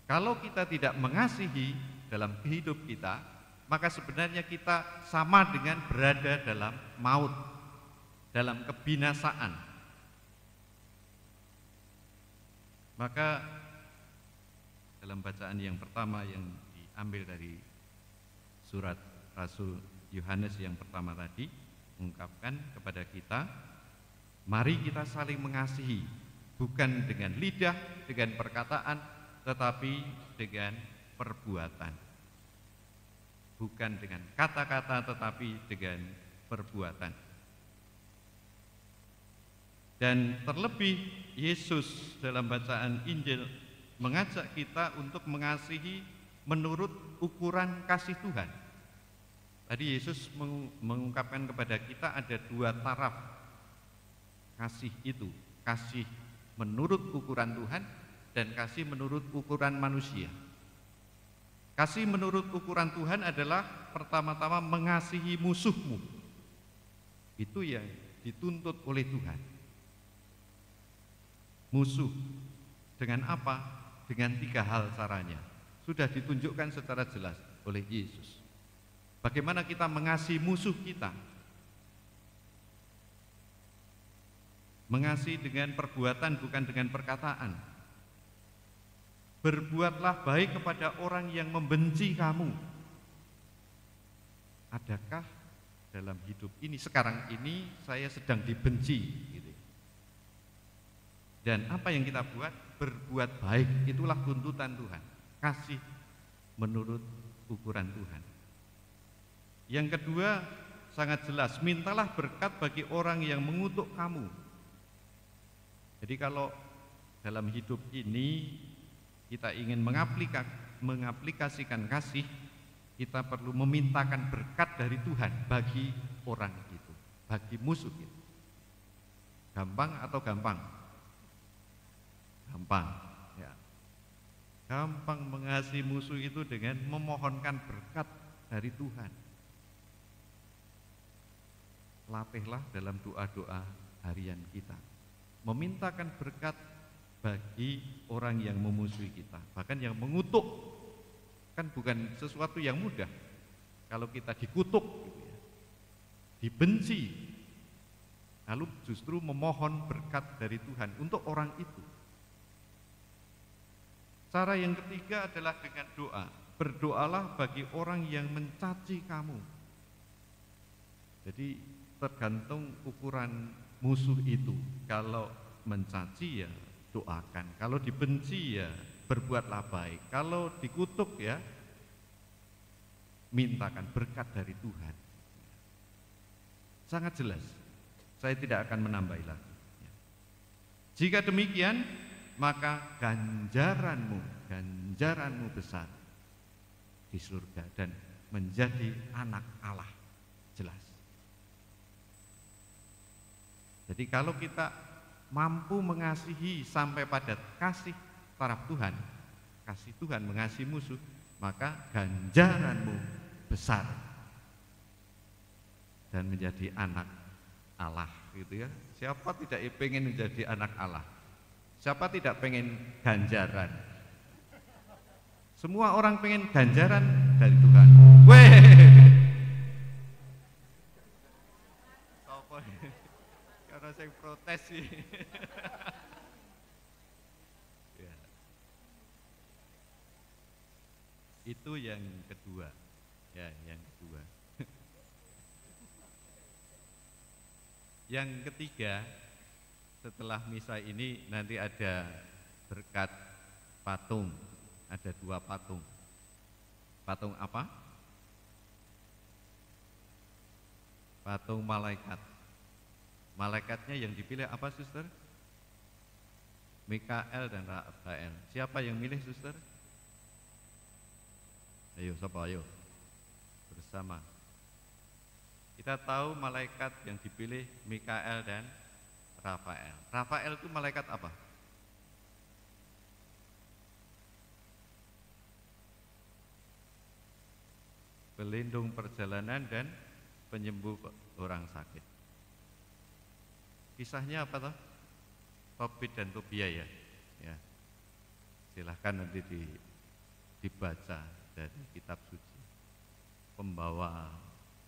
Kalau kita tidak mengasihi dalam hidup kita, maka sebenarnya kita sama dengan berada dalam maut, dalam kebinasaan. Maka dalam bacaan yang pertama yang diambil dari surat Rasul Yohanes yang pertama tadi mengungkapkan kepada kita, mari kita saling mengasihi, bukan dengan lidah, dengan perkataan, tetapi dengan perbuatan. Bukan dengan kata-kata, tetapi dengan perbuatan. Dan terlebih Yesus dalam bacaan Injil mengajak kita untuk mengasihi menurut ukuran kasih Tuhan. Tadi Yesus mengungkapkan kepada kita ada dua taraf kasih itu, kasih menurut ukuran Tuhan dan kasih menurut ukuran manusia. Kasih menurut ukuran Tuhan adalah pertama-tama mengasihi musuhmu. Itu yang dituntut oleh Tuhan. Musuh dengan apa? Dengan tiga hal caranya. Sudah ditunjukkan secara jelas oleh Yesus. Bagaimana kita mengasihi musuh kita? Mengasihi dengan perbuatan, bukan dengan perkataan. Berbuatlah baik kepada orang yang membenci kamu. Adakah dalam hidup ini, sekarang ini saya sedang dibenci gitu. Dan apa yang kita buat? Berbuat baik, itulah tuntutan Tuhan. Kasih menurut ukuran Tuhan. Yang kedua, sangat jelas, mintalah berkat bagi orang yang mengutuk kamu. Jadi kalau dalam hidup ini kita ingin mengaplikasikan kasih, kita perlu memintakan berkat dari Tuhan bagi orang itu, bagi musuh itu. Gampang atau gampang? Gampang, ya. Gampang mengasihi musuh itu dengan memohonkan berkat dari Tuhan. Latihlah dalam doa-doa harian kita, memintakan berkat bagi orang yang memusuhi kita, bahkan yang mengutuk. Kan bukan sesuatu yang mudah kalau kita dikutuk gitu ya, dibenci, lalu justru memohon berkat dari Tuhan untuk orang itu. Cara yang ketiga adalah dengan doa. Berdoalah bagi orang yang mencaci kamu. Jadi tergantung ukuran musuh itu. Kalau mencaci ya doakan, kalau dibenci ya berbuatlah baik, kalau dikutuk ya mintakan berkat dari Tuhan. Sangat jelas, saya tidak akan menambah lagi. Jika demikian, maka ganjaranmu besar di surga dan menjadi anak Allah. Jelas. Jadi kalau kita mampu mengasihi sampai pada kasih taraf Tuhan, kasih Tuhan mengasihi musuh, maka ganjaranmu besar dan menjadi anak Allah, gitu ya. Siapa tidak pengen menjadi anak Allah? Siapa tidak pengen ganjaran? Semua orang pengen ganjaran dari Tuhan. Weh, karena saya protes sih. Ya. Itu yang kedua, ya, yang kedua. Yang ketiga, setelah misa ini nanti ada berkat patung, ada 2 patung. Patung apa? Patung malaikat. Malaikatnya yang dipilih apa, Suster? Mikael dan Rafael. Siapa yang milih, Suster? Ayo, siapa? Ayo. Bersama. Kita tahu malaikat yang dipilih Mikael dan Rafael. Rafael itu malaikat apa? Pelindung perjalanan dan penyembuh orang sakit. Kisahnya apa toh? Tobit dan Tobia ya. Ya. Silahkan nanti dibaca dari kitab suci. Pembawa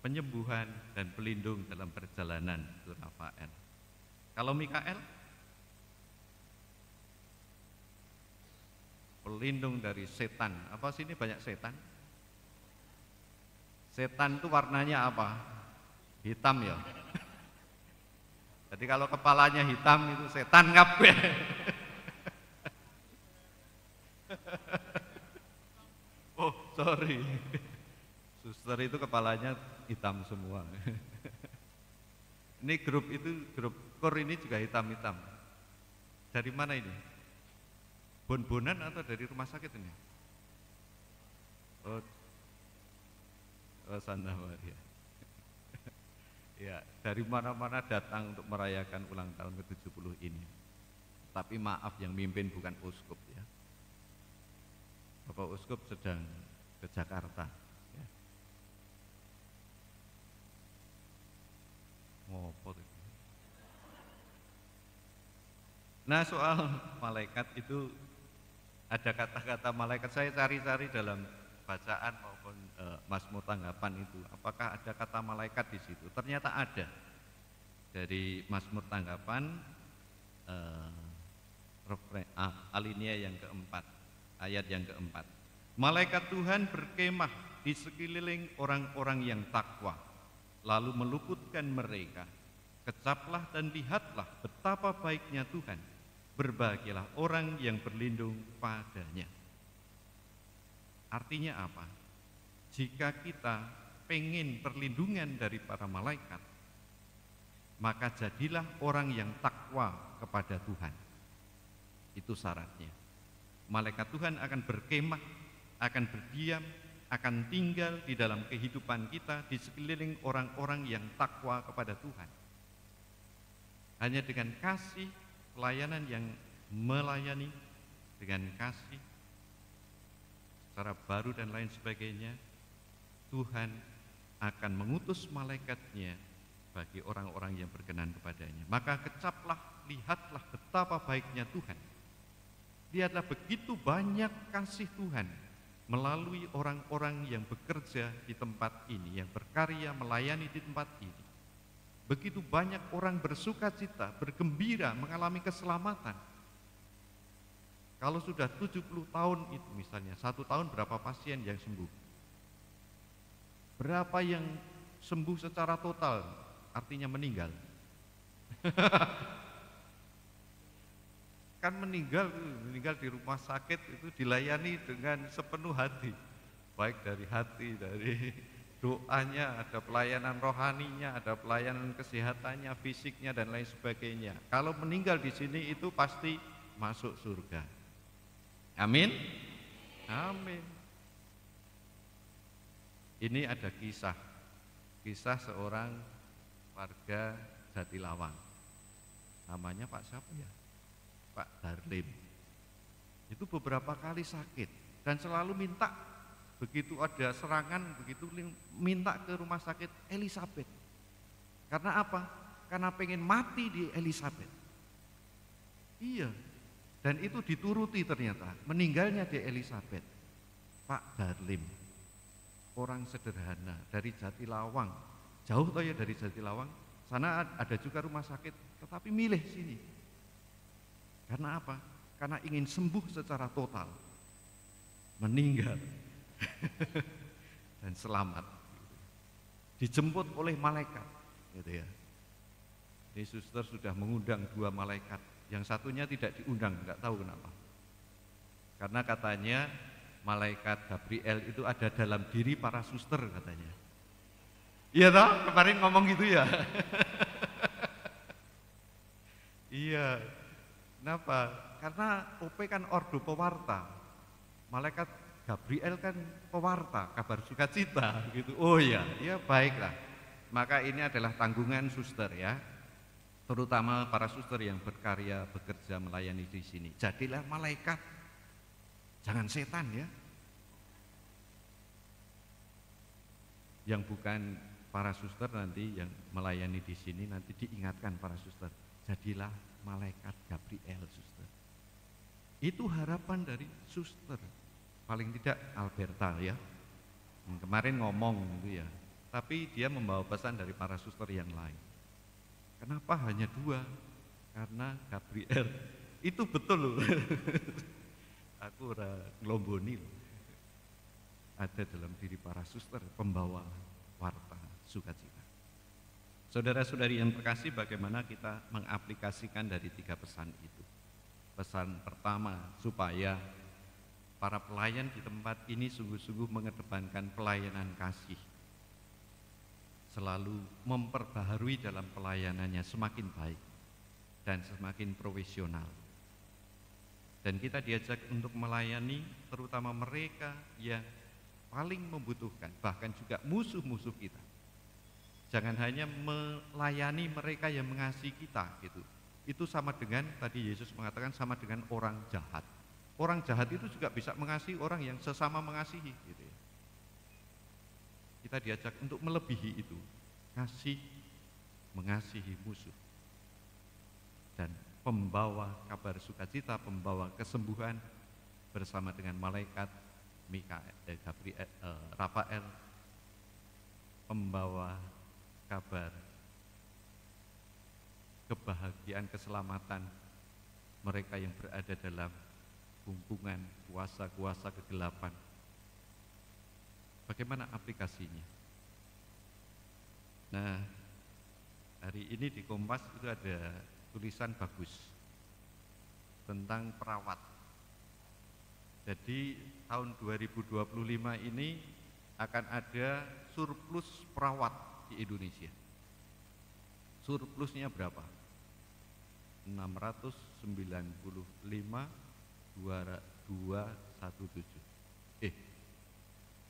penyembuhan dan pelindung dalam perjalanan itu Rafael. Kalau Mikael, pelindung dari setan. Apa sini banyak setan? Setan itu warnanya apa? Hitam ya. Jadi kalau kepalanya hitam itu setan kabeh. Oh, sorry. Suster itu kepalanya hitam semua. Ini grup kor ini juga hitam-hitam. Dari mana ini? Bon-bonan atau dari rumah sakit ini? Oh, Santa Maria. Ya, dari mana-mana datang untuk merayakan ulang tahun ke-70 ini. Tapi maaf, yang mimpin bukan uskup ya. Bapak uskup sedang ke Jakarta. Ya. Ngopo itu. Nah, soal malaikat itu ada kata-kata malaikat, saya cari-cari dalam bacaan maupun Mazmur tanggapan itu, apakah ada kata malaikat di situ? Ternyata ada. Dari Mazmur tanggapan alinea yang keempat, ayat yang keempat. Malaikat Tuhan berkemah di sekeliling orang-orang yang takwa, lalu meluputkan mereka. Kecaplah dan lihatlah betapa baiknya Tuhan. Berbahagialah orang yang berlindung padanya. Artinya apa? Jika kita pengen perlindungan dari para malaikat, maka jadilah orang yang takwa kepada Tuhan. Itu syaratnya. Malaikat Tuhan akan berkemah, akan berdiam, akan tinggal di dalam kehidupan kita di sekeliling orang-orang yang takwa kepada Tuhan. Hanya dengan kasih, pelayanan yang melayani dengan kasih secara baru dan lain sebagainya, Tuhan akan mengutus malaikatnya bagi orang-orang yang berkenan kepadanya. Maka kecaplah, lihatlah betapa baiknya Tuhan. Lihatlah begitu banyak kasih Tuhan melalui orang-orang yang bekerja di tempat ini, yang berkarya melayani di tempat ini. Begitu banyak orang bersuka cita, bergembira, mengalami keselamatan. Kalau sudah 70 tahun itu misalnya, 1 tahun berapa pasien yang sembuh? Berapa yang sembuh secara total, artinya meninggal? Kan meninggal di rumah sakit itu dilayani dengan sepenuh hati. baik dari hati, dari doanya, ada pelayanan rohaninya, ada pelayanan kesehatannya, fisiknya dan lain sebagainya. Kalau meninggal di sini itu pasti masuk surga. Amin. Amin. Ini ada kisah seorang warga Jatilawang. Namanya Pak siapa ya? Pak Darlim. Itu beberapa kali sakit dan selalu minta, begitu ada serangan, begitu minta ke rumah sakit Elizabeth. Karena apa? Karena pengen mati di Elizabeth. Iya. Dan itu dituruti ternyata, meninggalnya di Elizabeth. Pak Darlim, orang sederhana dari Jatilawang, jauh toh ya dari Jatilawang, sana ada juga rumah sakit, tetapi milih sini. Karena apa? Karena ingin sembuh secara total, meninggal dan selamat, dijemput oleh malaikat, gitu ya. Ini suster sudah mengundang 2 malaikat, yang satunya tidak diundang, nggak tahu kenapa. Karena katanya malaikat Gabriel itu ada dalam diri para suster katanya. Iya toh, kemarin ngomong gitu ya. Iya. Kenapa? Karena OP kan ordo pewarta. Malaikat Gabriel kan pewarta, kabar sukacita gitu. Oh ya, ya baiklah. Maka ini adalah tanggungan suster ya. Terutama para suster yang berkarya, bekerja, melayani di sini. Jadilah malaikat, jangan setan ya. Yang bukan para suster nanti yang melayani di sini nanti diingatkan para suster, jadilah malaikat Gabriel suster. Itu harapan dari suster, paling tidak Alberta ya. Kemarin ngomong gitu ya, tapi dia membawa pesan dari para suster yang lain. Kenapa hanya 2? Karena Gabriel itu betul loh. Aku ngelomboni loh. Ada dalam diri para suster pembawa warta sukacita. Saudara-saudari yang terkasih, bagaimana kita mengaplikasikan dari 3 pesan itu? Pesan pertama, supaya para pelayan di tempat ini sungguh-sungguh mengedepankan pelayanan kasih, selalu memperbaharui dalam pelayanannya semakin baik dan semakin profesional. Dan kita diajak untuk melayani terutama mereka yang paling membutuhkan, bahkan juga musuh-musuh kita. Jangan hanya melayani mereka yang mengasihi kita gitu. Itu sama dengan tadi Yesus mengatakan sama dengan orang jahat. Orang jahat itu juga bisa mengasihi orang yang sesama mengasihi gitu ya. Kita diajak untuk melebihi itu, kasih, mengasihi musuh, dan pembawa kabar sukacita, pembawa kesembuhan bersama dengan malaikat Rafael, pembawa kabar kebahagiaan, keselamatan mereka yang berada dalam hubungan kuasa-kuasa kegelapan. Bagaimana aplikasinya? Nah, hari ini di Kompas itu ada tulisan bagus tentang perawat. Jadi tahun 2025 ini akan ada surplus perawat di Indonesia. Surplusnya berapa? 695.217.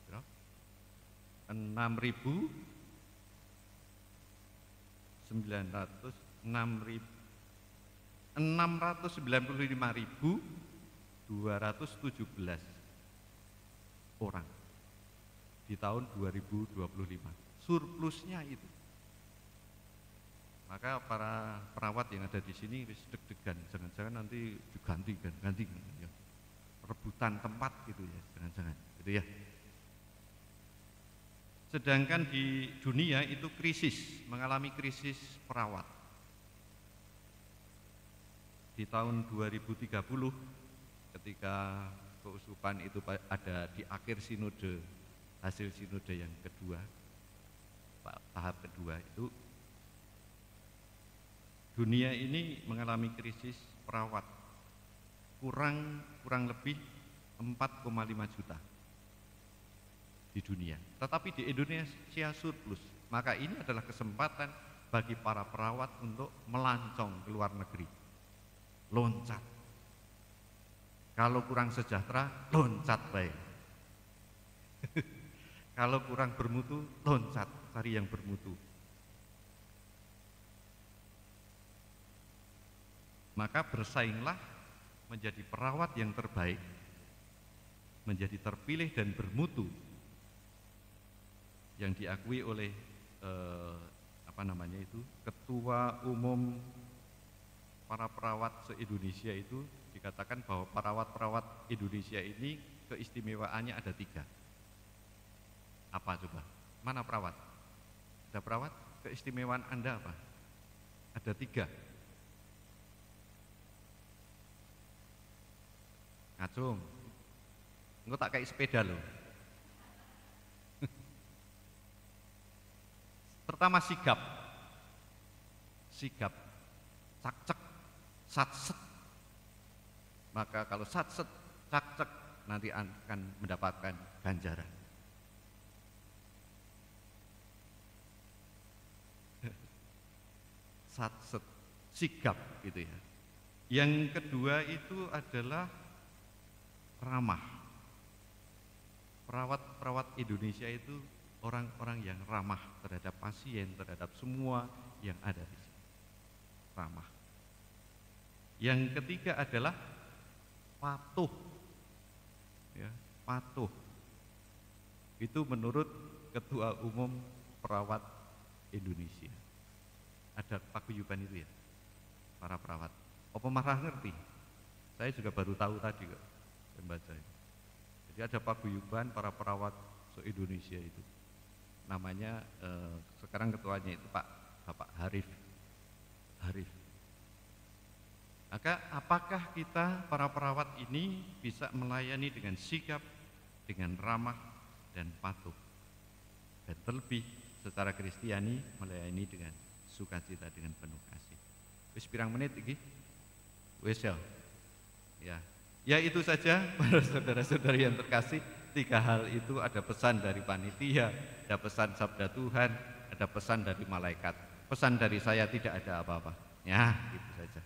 Berapa? 695.217 orang di tahun 2025. Surplusnya itu. Maka para perawat yang ada di sini deg-degan, jangan-jangan nanti diganti ya. Rebutan tempat gitu ya, jangan-jangan gitu ya. Sedangkan di dunia itu mengalami krisis perawat. Di tahun 2030 ketika keuskupan itu ada di akhir sinode, hasil sinode yang kedua, tahap kedua itu dunia ini mengalami krisis perawat kurang lebih 4,5 juta. di dunia. Tetapi di Indonesia surplus. Maka ini adalah kesempatan bagi para perawat untuk melancong ke luar negeri. Loncat. Kalau kurang sejahtera, loncat baik. Kalau kurang bermutu, loncat, cari yang bermutu. Maka bersainglah menjadi perawat yang terbaik, menjadi terpilih dan bermutu, yang diakui oleh Ketua Umum para perawat se-Indonesia itu dikatakan bahwa perawat-perawat Indonesia ini keistimewaannya ada 3. Apa coba? Mana perawat? Ada perawat? Keistimewaan Anda apa? Ada 3. Ngacung. Engko tak kayak sepeda loh. Pertama sigap. Sigap. Cak-cek, sat-set. Maka kalau sat-set, cak-cek, nanti akan mendapatkan ganjaran. Sat-set, sigap gitu ya. Yang kedua itu adalah ramah. Perawat-perawat Indonesia itu orang-orang yang ramah terhadap pasien, terhadap semua yang ada di sini. Ramah. Yang ketiga adalah patuh. Ya, patuh. Itu menurut Ketua Umum Perawat Indonesia. Ada paguyuban itu ya, para perawat. Apa marah ngerti? Saya juga baru tahu tadi kok, membaca. Jadi ada paguyuban para perawat se-Indonesia itu. Namanya sekarang ketuanya itu Bapak Harif. Maka apakah kita para perawat ini bisa melayani dengan sigap, dengan ramah dan patuh, dan terlebih secara Kristiani melayani dengan sukacita, dengan penuh kasih. Wis pirang menit iki? Wis ya. Ya itu saja para saudara-saudari yang terkasih. 3 hal itu, ada pesan dari panitia, ada pesan sabda Tuhan, ada pesan dari malaikat. Pesan dari saya tidak ada apa-apa. Ya, itu saja.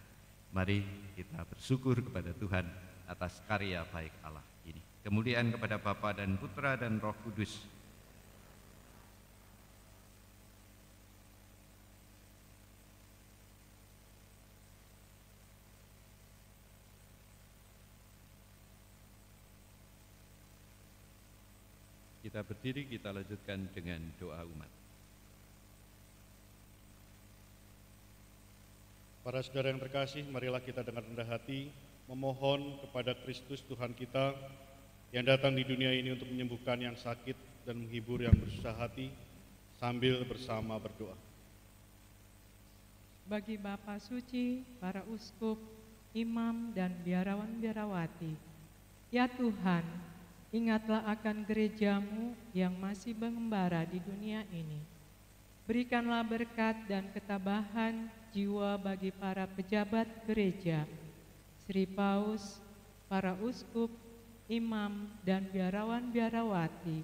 Mari kita bersyukur kepada Tuhan atas karya baik Allah ini. Kemuliaan kepada Bapa dan Putra dan Roh Kudus. Kita berdiri, kita lanjutkan dengan doa umat. Para saudara yang terkasih, marilah kita dengan rendah hati memohon kepada Kristus Tuhan kita yang datang di dunia ini untuk menyembuhkan yang sakit dan menghibur yang bersusah hati, sambil bersama berdoa. Bagi Bapa Suci, para uskup, imam, dan biarawan-biarawati, ya Tuhan, ingatlah akan gerejamu yang masih mengembara di dunia ini. Berikanlah berkat dan ketabahan jiwa bagi para pejabat gereja, Sri Paus, para uskup, imam, dan biarawan-biarawati,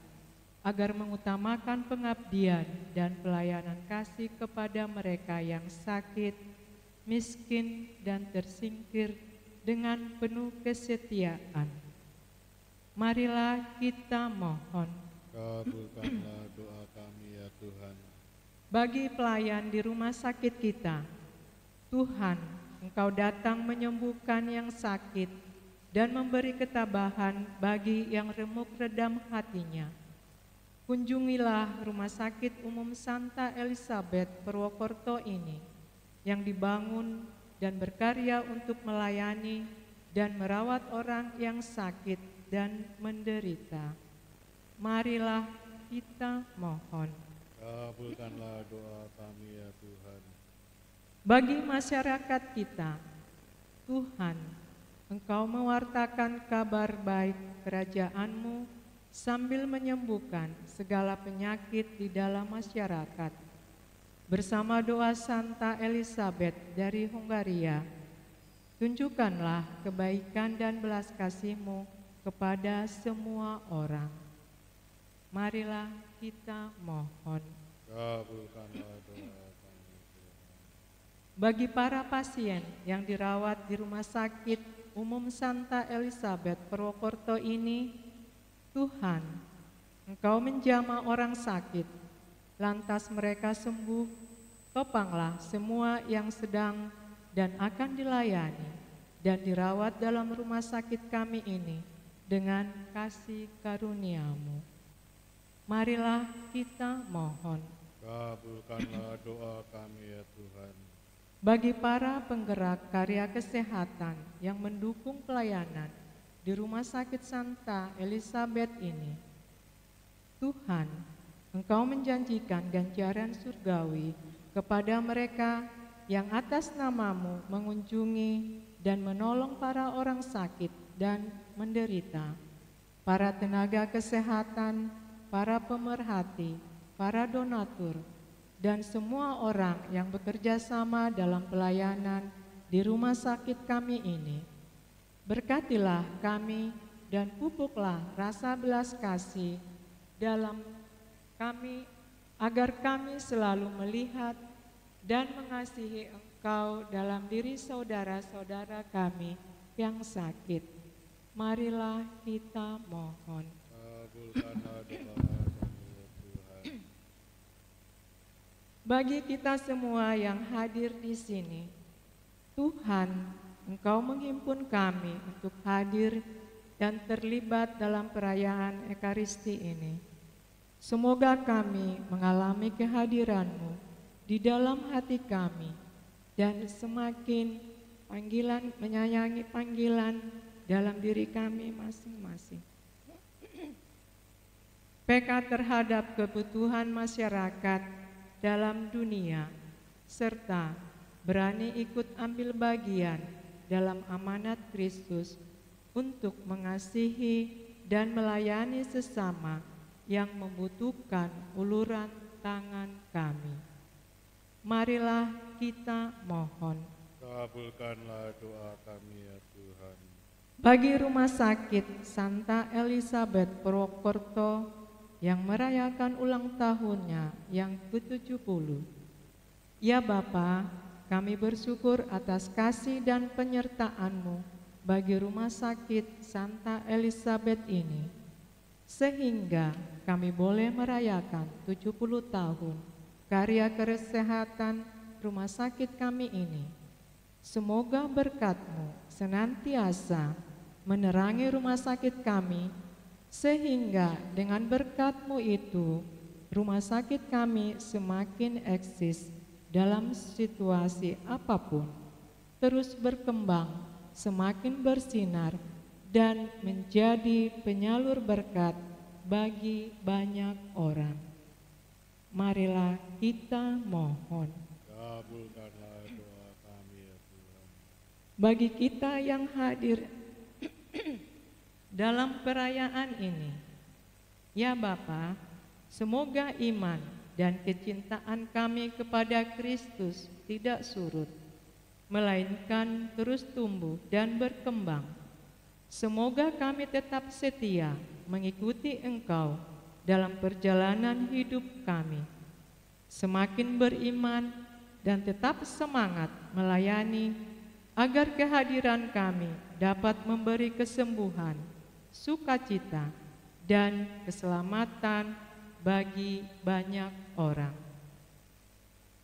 agar mengutamakan pengabdian dan pelayanan kasih kepada mereka yang sakit, miskin, dan tersingkir dengan penuh kesetiaan. Marilah kita mohon. Kabulkanlah doa kami ya Tuhan. Bagi pelayan di rumah sakit kita, Tuhan, Engkau datang menyembuhkan yang sakit dan memberi ketabahan bagi yang remuk redam hatinya. Kunjungilah Rumah Sakit Umum Santa Elizabeth Purwokerto ini yang dibangun dan berkarya untuk melayani dan merawat orang yang sakit dan menderita. Marilah kita mohon. Kabulkanlah doa kami ya Tuhan. Bagi masyarakat kita, Tuhan, Engkau mewartakan kabar baik kerajaan-Mu sambil menyembuhkan segala penyakit di dalam masyarakat. Bersama doa Santa Elizabeth dari Hungaria, tunjukkanlah kebaikan dan belas kasih-Mu kepada semua orang. Marilah kita mohon. Kabulkanlah doa kami. Bagi para pasien yang dirawat di Rumah Sakit Umum Santa Elizabeth Purwokerto ini, Tuhan, Engkau menjamah orang sakit, lantas mereka sembuh. Topanglah semua yang sedang dan akan dilayani dan dirawat dalam rumah sakit kami ini dengan kasih karunia-Mu. Marilah kita mohon. Kabulkanlah doa kami ya Tuhan. Bagi para penggerak karya kesehatan yang mendukung pelayanan di Rumah Sakit Santa Elizabeth ini, Tuhan, Engkau menjanjikan ganjaran surgawi kepada mereka yang atas nama-Mu mengunjungi dan menolong para orang sakit dan menderita, para tenaga kesehatan, para pemerhati, para donatur, dan semua orang yang bekerja sama dalam pelayanan di rumah sakit kami ini. Berkatilah kami dan pupuklah rasa belas kasih dalam kami, agar kami selalu melihat dan mengasihi Engkau dalam diri saudara-saudara kami yang sakit. Marilah kita mohon. Kabulkanlah doa kami ya Tuhan. Bagi kita semua yang hadir di sini, Tuhan, Engkau menghimpun kami untuk hadir dan terlibat dalam perayaan Ekaristi ini. Semoga kami mengalami kehadiran-Mu di dalam hati kami dan semakin menyayangi panggilan dalam diri kami masing-masing. Peka terhadap kebutuhan masyarakat dalam dunia, serta berani ikut ambil bagian dalam amanat Kristus untuk mengasihi dan melayani sesama yang membutuhkan uluran tangan kami. Marilah kita mohon. Kabulkanlah doa kami ya Tuhan. Bagi Rumah Sakit Santa Elizabeth Purwokerto yang merayakan ulang tahunnya yang ke-70. Ya Bapa, kami bersyukur atas kasih dan penyertaan-Mu bagi Rumah Sakit Santa Elizabeth ini, sehingga kami boleh merayakan 70 tahun karya kesehatan rumah sakit kami ini. Semoga berkat-Mu senantiasa menerangi rumah sakit kami, sehingga dengan berkat-Mu itu rumah sakit kami semakin eksis dalam situasi apapun, terus berkembang, semakin bersinar, dan menjadi penyalur berkat bagi banyak orang. Marilah kita mohon. Kabulkanlah doa kami ya Tuhan. Bagi kita yang hadir dalam perayaan ini, ya Bapa, semoga iman dan kecintaan kami kepada Kristus tidak surut, melainkan terus tumbuh dan berkembang. Semoga kami tetap setia mengikuti Engkau dalam perjalanan hidup kami, semakin beriman dan tetap semangat melayani, agar kehadiran kami dapat memberi kesembuhan, sukacita, dan keselamatan bagi banyak orang.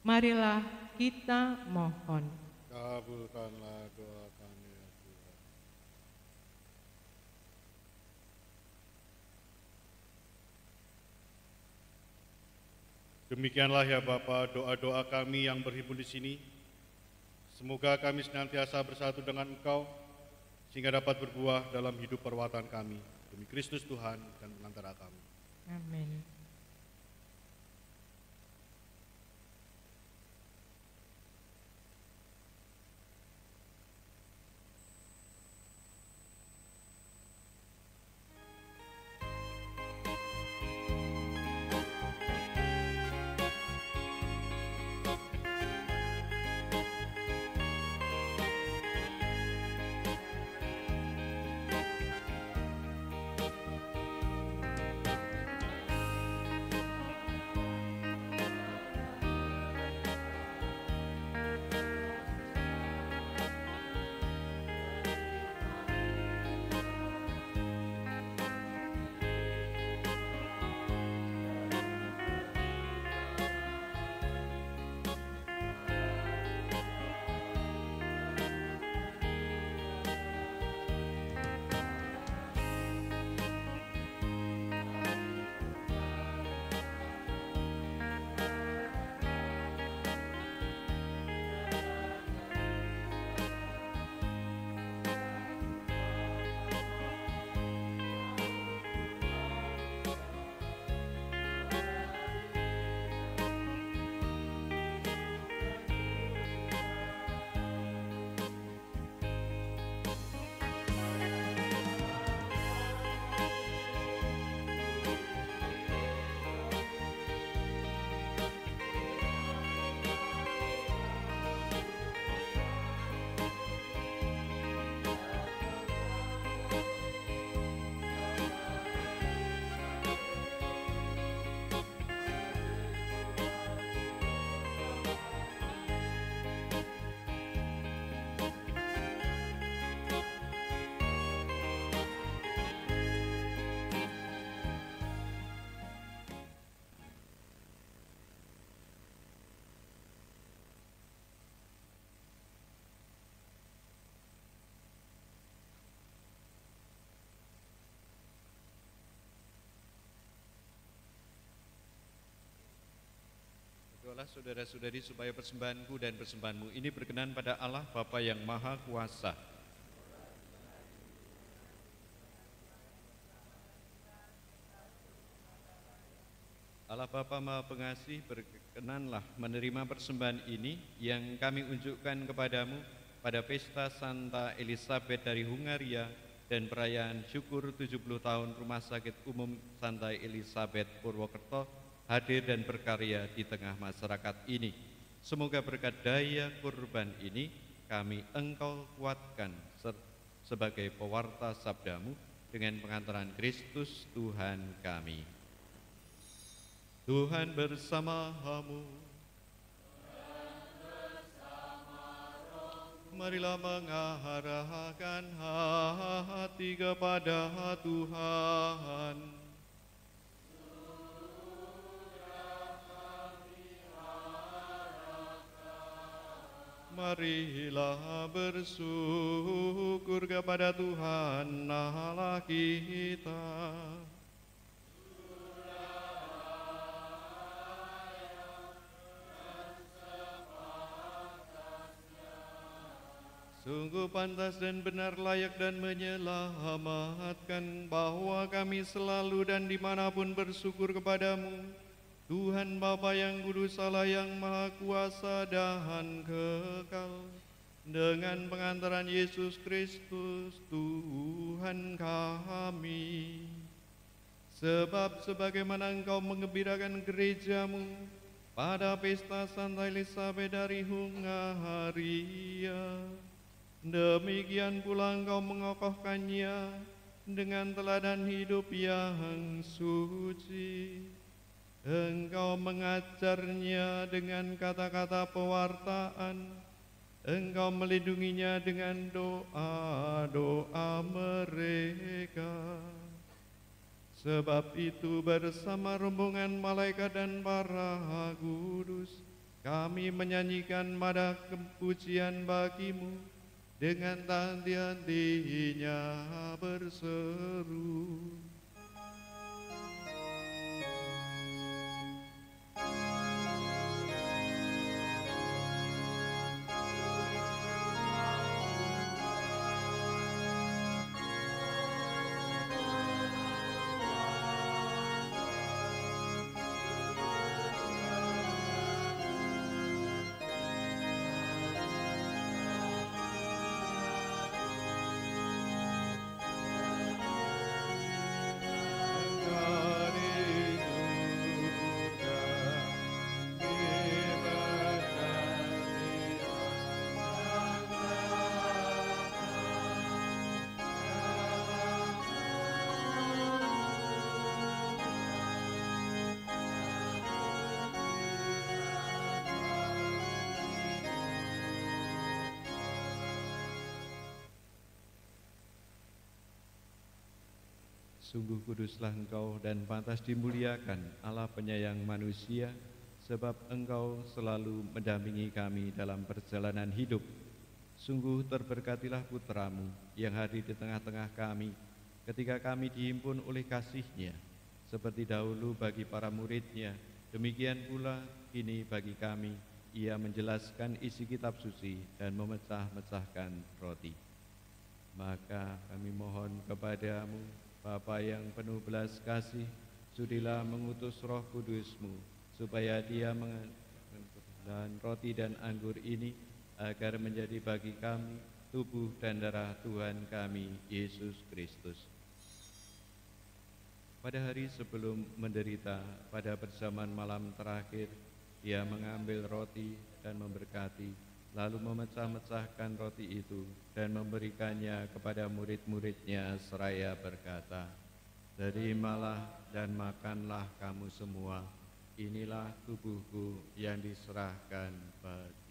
Marilah kita mohon. Kabulkanlah doa kami ya Tuhan. Demikianlah ya Bapa doa-doa kami yang berhimpun di sini. Semoga kami senantiasa bersatu dengan Engkau, sehingga dapat berbuah dalam hidup perwatan kami. Demi Kristus Tuhan dan pengantara kami. Amin. Berdoalah saudara-saudari supaya persembahanku dan persembahanmu ini berkenan pada Allah Bapa yang Maha Kuasa. Allah Bapa Maha Pengasih, berkenanlah menerima persembahan ini yang kami unjukkan kepadamu pada pesta Santa Elisabeth dari Hungaria dan perayaan syukur 70 tahun Rumah Sakit Umum Santa Elisabeth Purwokerto hadir dan berkarya di tengah masyarakat ini. Semoga berkat daya kurban ini kami Engkau kuatkan sebagai pewarta sabdamu dengan pengantaran Kristus Tuhan kami. Tuhan bersamamu. Marilah mengarahkan hati kepada Tuhan. Marilah bersyukur kepada Tuhan Allah kita. Sungguh pantas dan benar, layak dan menyelamatkan bahwa kami selalu dan dimanapun bersyukur kepadamu, Tuhan Bapa yang kudus, Allah yang Maha Kuasa dan kekal, dengan pengantaran Yesus Kristus Tuhan kami. Sebab sebagaimana Engkau menggembirakan gerejamu pada pesta Santa Elisabeth dari Hungaria, demikian pula Engkau mengokohkannya dengan teladan hidup yang suci. Engkau mengajarnya dengan kata-kata pewartaan. Engkau melindunginya dengan doa-doa mereka. Sebab itu bersama rombongan malaikat dan para kudus, kami menyanyikan madah kepujian bagimu dengan hati-hatinya berseru. Sungguh kuduslah Engkau dan pantas dimuliakan Allah penyayang manusia, sebab Engkau selalu mendampingi kami dalam perjalanan hidup. Sungguh terberkatilah putramu yang hadir di tengah-tengah kami ketika kami dihimpun oleh kasih-Nya, seperti dahulu bagi para murid-Nya, demikian pula kini bagi kami. Ia menjelaskan isi kitab suci dan memecah-mecahkan roti. Maka kami mohon kepadamu, Bapa yang penuh belas kasih, sudilah mengutus Roh Kudus-Mu supaya Dia mengenalkan roti dan anggur ini agar menjadi bagi kami tubuh dan darah Tuhan kami Yesus Kristus. Pada hari sebelum menderita, pada perjamuan malam terakhir, Dia mengambil roti dan memberkati, lalu memecah-mecahkan roti itu dan memberikannya kepada murid-murid-Nya seraya berkata, "Terimalah dan makanlah kamu semua, inilah tubuhku yang diserahkan bagi."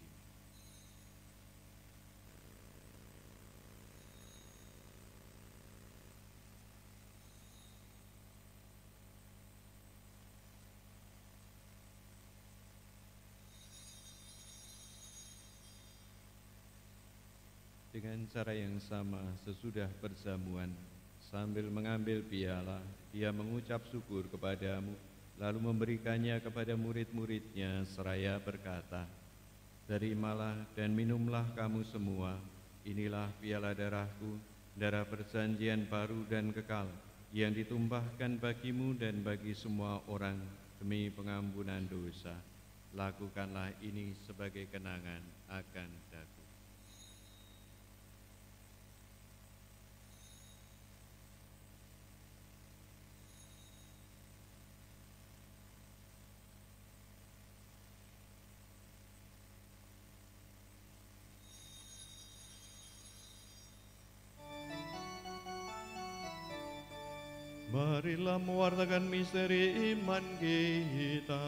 Dengan cara yang sama, sesudah perjamuan, sambil mengambil piala, Dia mengucap syukur kepadamu, lalu memberikannya kepada murid-muridnya seraya berkata, "Terimalah dan minumlah kamu semua, inilah piala darahku, darah perjanjian baru dan kekal, yang ditumpahkan bagimu dan bagi semua orang demi pengampunan dosa. Lakukanlah ini sebagai kenangan akan daku." Marilah mewartakan misteri iman kita.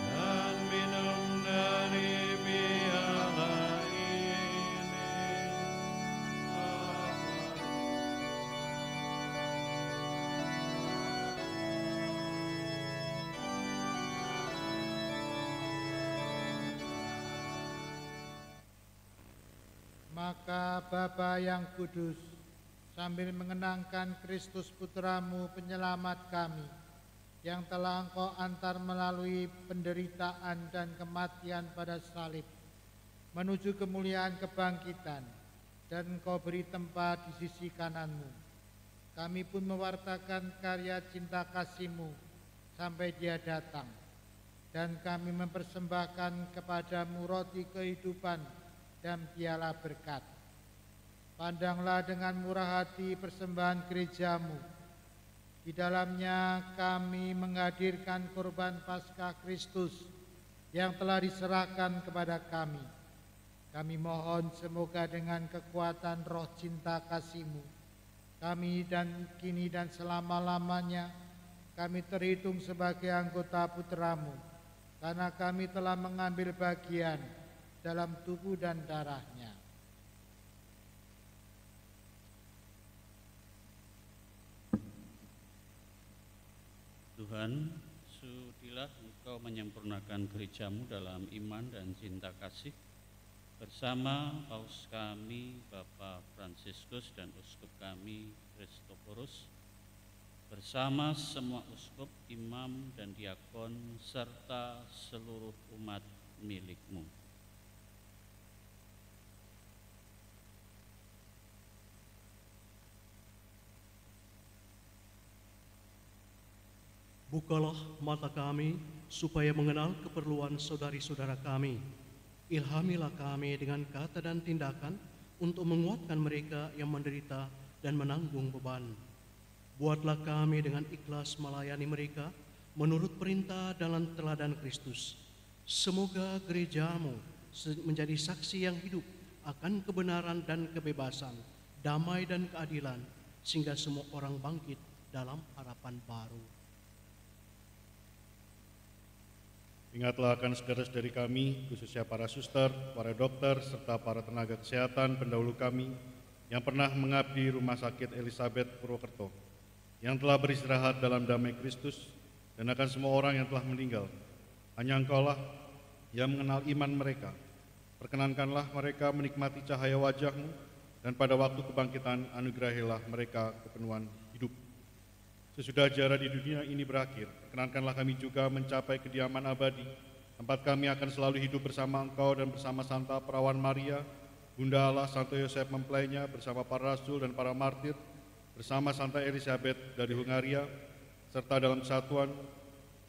Dan minum dari piala ini. Maka Bapa yang kudus, sambil mengenangkan Kristus Putramu penyelamat kami, yang telah Engkau antar melalui penderitaan dan kematian pada salib, menuju kemuliaan kebangkitan, dan Engkau beri tempat di sisi kanan-Mu. Kami pun mewartakan karya cinta kasih-Mu sampai Dia datang, dan kami mempersembahkan kepadamu roti kehidupan dan piala berkat. Pandanglah dengan murah hati persembahan gerejamu. Di dalamnya kami menghadirkan korban Paskah Kristus yang telah diserahkan kepada kami. Kami mohon semoga dengan kekuatan roh cinta kasih-Mu, kami dan kini dan selama-lamanya kami terhitung sebagai anggota putra-Mu, karena kami telah mengambil bagian dalam tubuh dan darah-Nya. Tuhan, sudilah Engkau menyempurnakan gerejamu dalam iman dan cinta kasih, bersama Paus kami, Bapak Fransiskus, dan Uskup kami, Kristoforus, bersama semua uskup, imam, dan diakon, serta seluruh umat milik-Mu. Bukalah mata kami supaya mengenal keperluan saudari-saudara kami. Ilhamilah kami dengan kata dan tindakan untuk menguatkan mereka yang menderita dan menanggung beban. Buatlah kami dengan ikhlas melayani mereka menurut perintah dalam teladan Kristus. Semoga gerejamu menjadi saksi yang hidup akan kebenaran dan kebebasan, damai dan keadilan, sehingga semua orang bangkit dalam harapan baru. Ingatlah akan saudara-saudari kami, khususnya para suster, para dokter, serta para tenaga kesehatan pendahulu kami yang pernah mengabdi Rumah Sakit Elisabeth Purwokerto, yang telah beristirahat dalam damai Kristus, dan akan semua orang yang telah meninggal. Hanya Engkaulah yang mengenal iman mereka. Perkenankanlah mereka menikmati cahaya wajah-Mu, dan pada waktu kebangkitan anugerahilah mereka kepenuhan hidup. Sesudah ajaran di dunia ini berakhir, perkenankanlah kami juga mencapai kediaman abadi, tempat kami akan selalu hidup bersama Engkau dan bersama Santa Perawan Maria, Bunda Allah, Santo Yosef mempelainya, bersama para rasul dan para martir, bersama Santa Elisabeth dari Hungaria, serta dalam kesatuan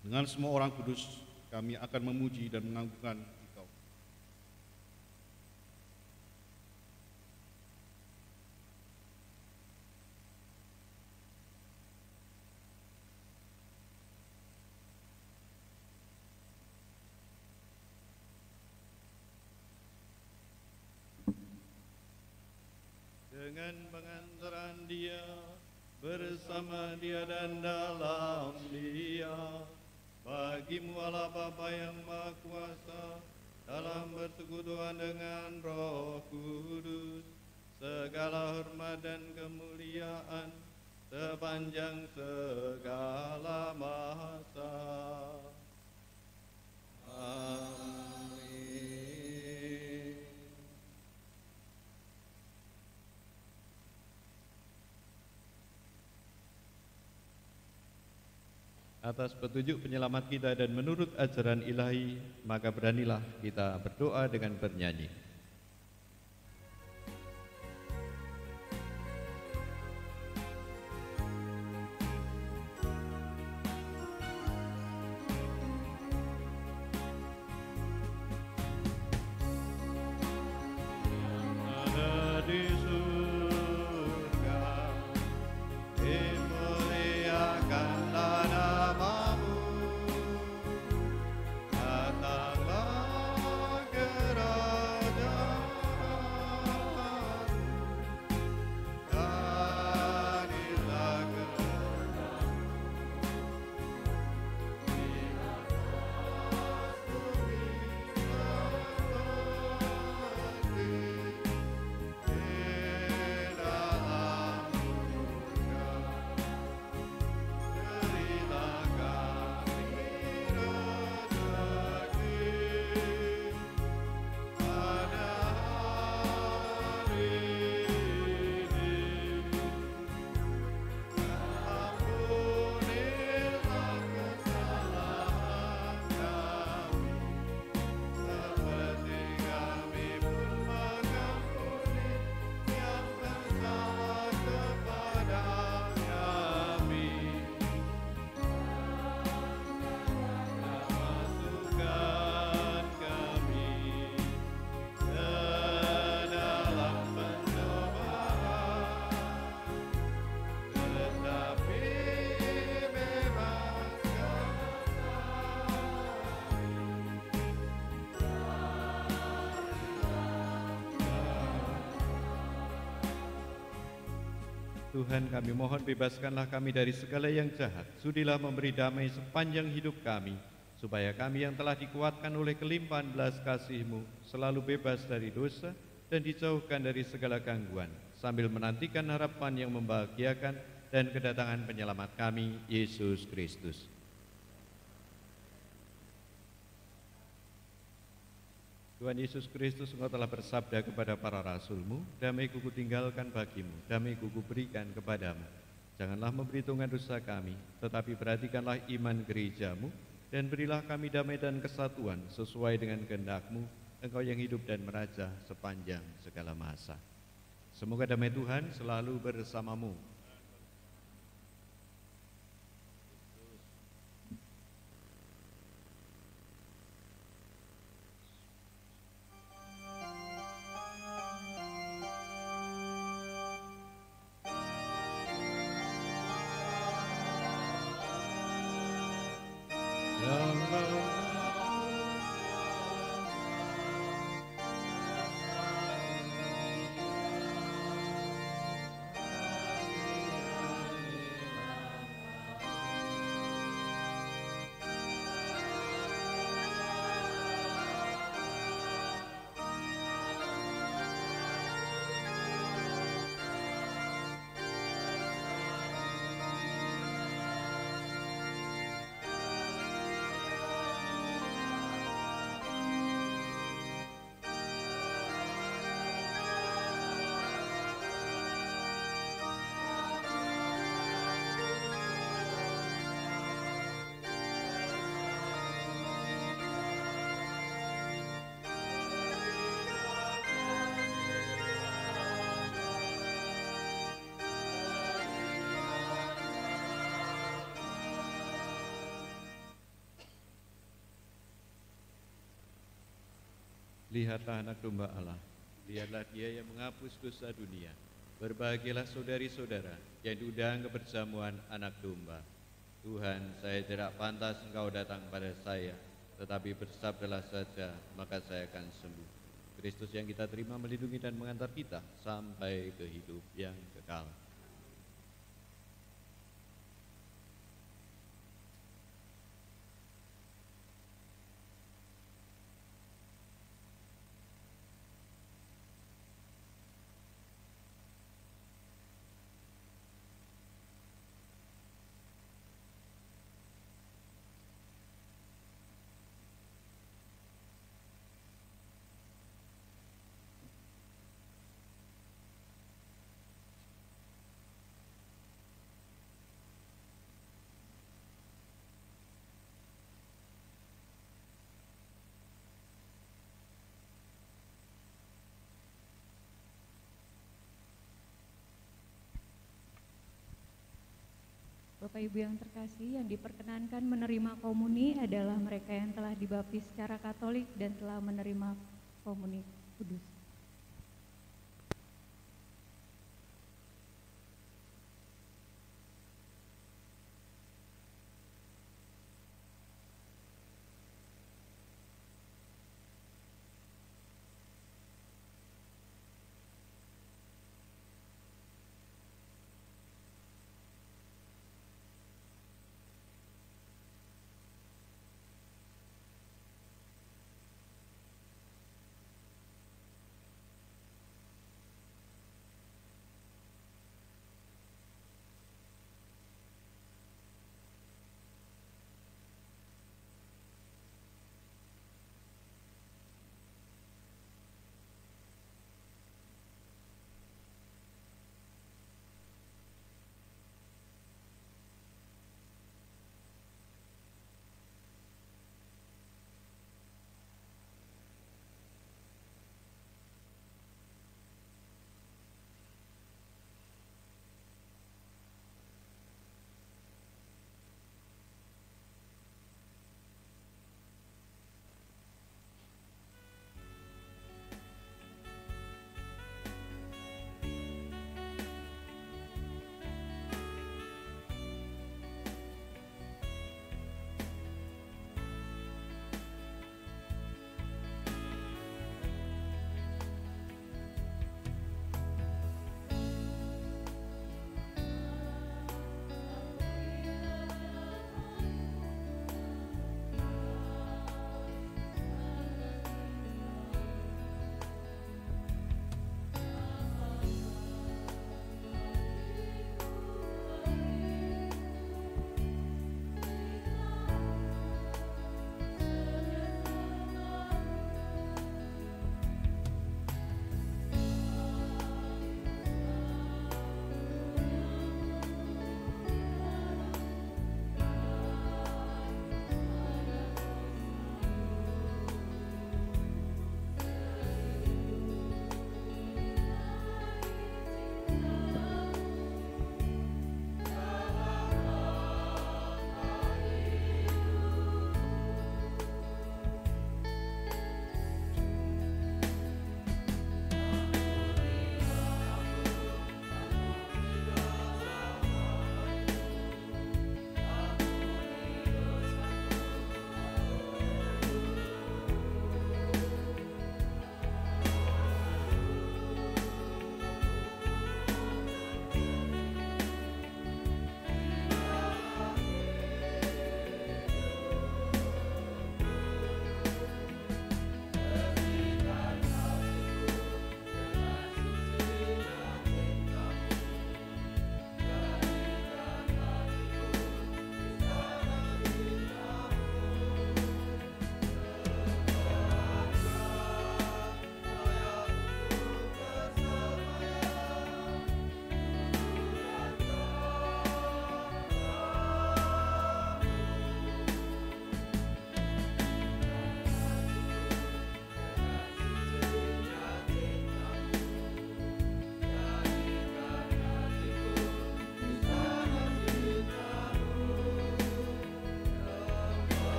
dengan semua orang kudus, kami akan memuji dan mengagungkan Engkau. Dengan pengantaran Dia, bersama Dia dan dalam Dia, bagi-Mu Allah Bapa yang Maha Kuasa, dalam persekutuan dengan Roh Kudus, segala hormat dan kemuliaan sepanjang segala masa. Amin. atas petunjuk penyelamat kita dan menurut ajaran ilahi, maka beranilah kita berdoa dengan bernyanyi. Tuhan, kami mohon bebaskanlah kami dari segala yang jahat. Sudilah memberi damai sepanjang hidup kami, supaya kami yang telah dikuatkan oleh kelimpahan belas kasih-Mu selalu bebas dari dosa dan dijauhkan dari segala gangguan, sambil menantikan harapan yang membahagiakan dan kedatangan penyelamat kami, Yesus Kristus. Tuhan Yesus Kristus, Engkau telah bersabda kepada para rasul-Mu, damai-Ku kutinggalkan bagimu, damai-Ku kuberikan kepadamu. Janganlah memperhitungkan dosa kami, tetapi perhatikanlah iman gereja-Mu, dan berilah kami damai dan kesatuan sesuai dengan kehendak-Mu, Engkau yang hidup dan meraja sepanjang segala masa. Semoga damai Tuhan selalu bersamamu. Lihatlah anak domba Allah, lihatlah dia yang menghapus dosa dunia. Berbahagialah saudari-saudara yang diundang ke perjamuan anak domba. Tuhan, saya tidak pantas Engkau datang pada saya, tetapi bersabdalah saja, maka saya akan sembuh. Kristus yang kita terima melindungi dan mengantar kita sampai ke hidup yang kekal. Bapak Ibu yang terkasih, yang diperkenankan menerima komuni adalah mereka yang telah dibaptis secara Katolik dan telah menerima komuni kudus.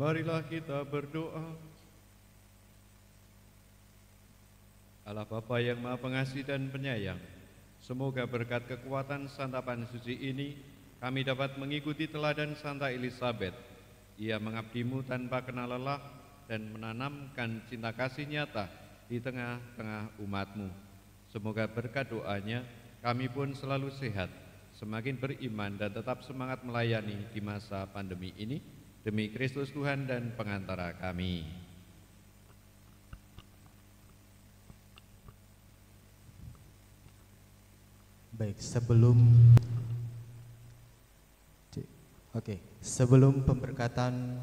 Marilah kita berdoa. Allah Bapa yang Maha Pengasih dan Penyayang, semoga berkat kekuatan santapan suci ini kami dapat mengikuti teladan Santa Elisabeth. Ia mengabdimu tanpa kenal lelah dan menanamkan cinta kasih nyata di tengah-tengah umatmu. Semoga berkat doanya kami pun selalu sehat, semakin beriman dan tetap semangat melayani di masa pandemi ini, demi Kristus Tuhan dan pengantara kami. Baik, sebelum pemberkatan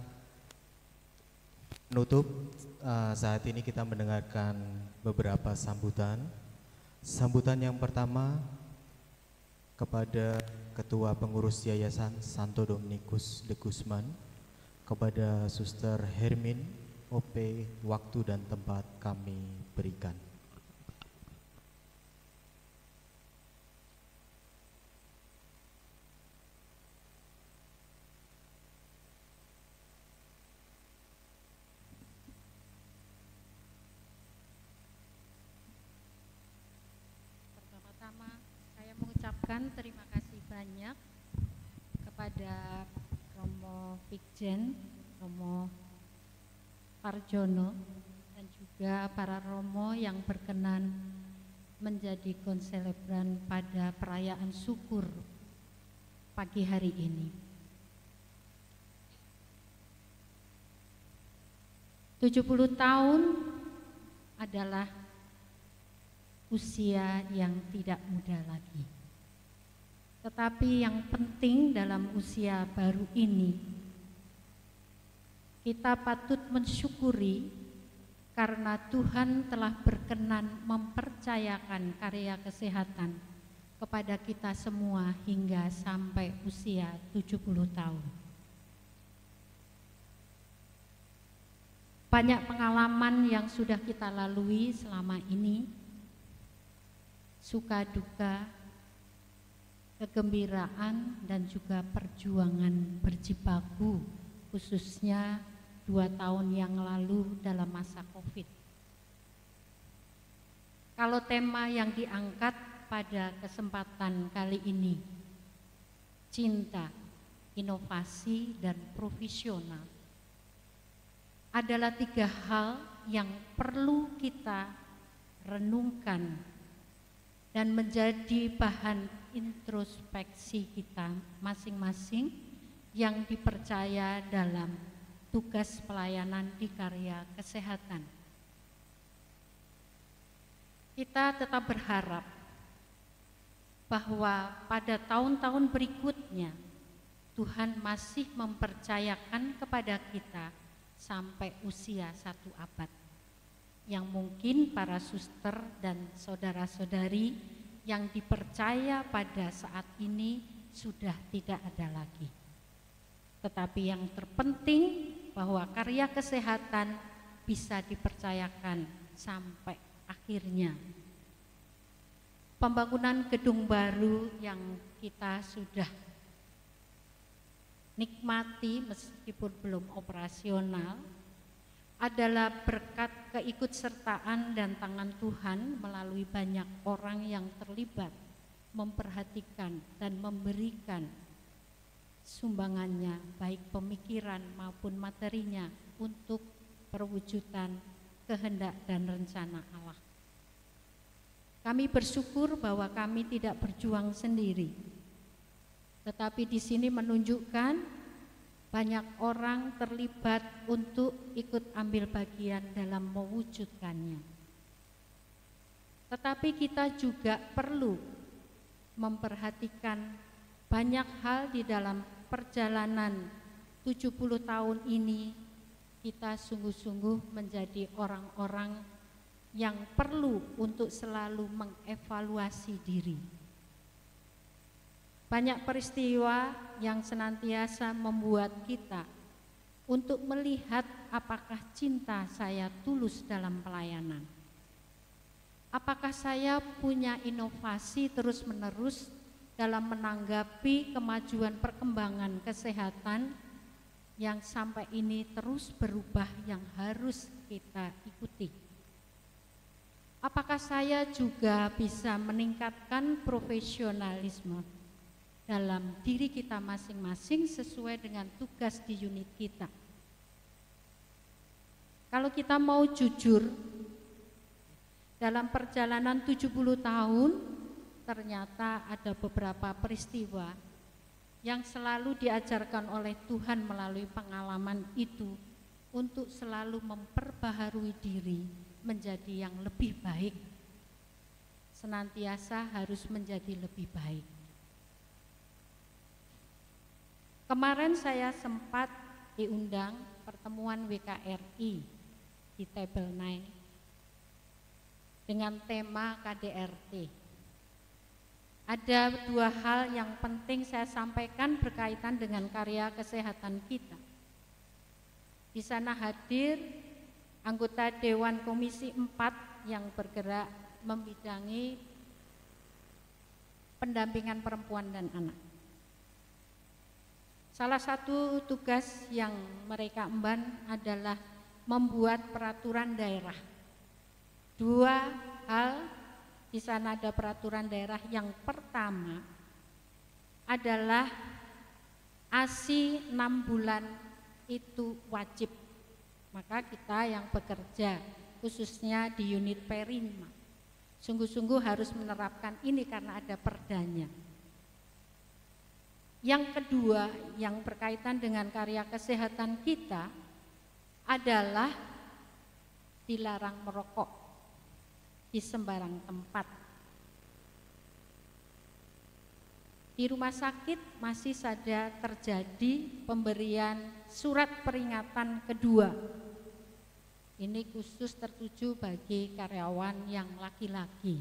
penutup, saat ini kita mendengarkan beberapa sambutan. Sambutan yang pertama kepada Ketua Pengurus Yayasan Santo Dominikus de Guzman, kepada Suster Hermin, OP, waktu dan tempat kami berikan. Terima kasih banyak kepada Romo Vikjen, Romo Parjono, dan juga para Romo yang berkenan menjadi konselebran pada perayaan syukur pagi hari ini. 70 tahun adalah usia yang tidak muda lagi. Tetapi yang penting dalam usia baru ini, kita patut mensyukuri karena Tuhan telah berkenan mempercayakan karya kesehatan kepada kita semua hingga sampai usia 70 tahun. Banyak pengalaman yang sudah kita lalui selama ini, suka duka, kegembiraan dan juga perjuangan berjibaku, khususnya 2 tahun yang lalu dalam masa COVID. Kalau tema yang diangkat pada kesempatan kali ini, cinta, inovasi, dan profesional, adalah 3 hal yang perlu kita renungkan dan menjadi bahan introspeksi kita masing-masing yang dipercaya dalam tugas pelayanan di karya kesehatan. Kita tetap berharap bahwa pada tahun-tahun berikutnya Tuhan masih mempercayakan kepada kita sampai usia 1 abad, yang mungkin para suster dan saudara-saudari yang dipercaya pada saat ini sudah tidak ada lagi. Tetapi yang terpenting bahwa karya kesehatan bisa dipercayakan sampai akhirnya. Pembangunan gedung baru yang kita sudah nikmati meskipun belum operasional adalah berkat keikutsertaan dan tangan Tuhan melalui banyak orang yang terlibat, memperhatikan dan memberikan sumbangannya, baik pemikiran maupun materinya, untuk perwujudan kehendak dan rencana Allah. Kami bersyukur bahwa kami tidak berjuang sendiri, tetapi di sini menunjukkan banyak orang terlibat untuk ikut ambil bagian dalam mewujudkannya. Tetapi kita juga perlu memperhatikan banyak hal di dalam perjalanan 70 tahun ini. Kita sungguh-sungguh menjadi orang-orang yang perlu untuk selalu mengevaluasi diri. Banyak peristiwa yang senantiasa membuat kita untuk melihat apakah cinta saya tulus dalam pelayanan. Apakah saya punya inovasi terus-menerus dalam menanggapi kemajuan perkembangan kesehatan yang sampai ini terus berubah yang harus kita ikuti. Apakah saya juga bisa meningkatkan profesionalisme dalam diri kita masing-masing sesuai dengan tugas di unit kita? Kalau kita mau jujur, dalam perjalanan 70 tahun ternyata ada beberapa peristiwa yang selalu diajarkan oleh Tuhan melalui pengalaman itu untuk selalu memperbaharui diri menjadi yang lebih baik. Senantiasa harus menjadi lebih baik. Kemarin saya sempat diundang pertemuan WKRI di Table 9 dengan tema KDRT. Ada dua hal yang penting saya sampaikan berkaitan dengan karya kesehatan kita. Di sana hadir anggota Dewan Komisi 4 yang bergerak membidangi pendampingan perempuan dan anak. Salah satu tugas yang mereka emban adalah membuat peraturan daerah. Dua hal di sana ada peraturan daerah. Yang pertama adalah ASI 6 bulan itu wajib. Maka kita yang bekerja khususnya di unit Perima sungguh-sungguh harus menerapkan ini karena ada perdanya. Yang kedua yang berkaitan dengan karya kesehatan kita adalah dilarang merokok di sembarang tempat. Di rumah sakit masih saja terjadi pemberian surat peringatan kedua. Ini khusus tertuju bagi karyawan yang laki-laki.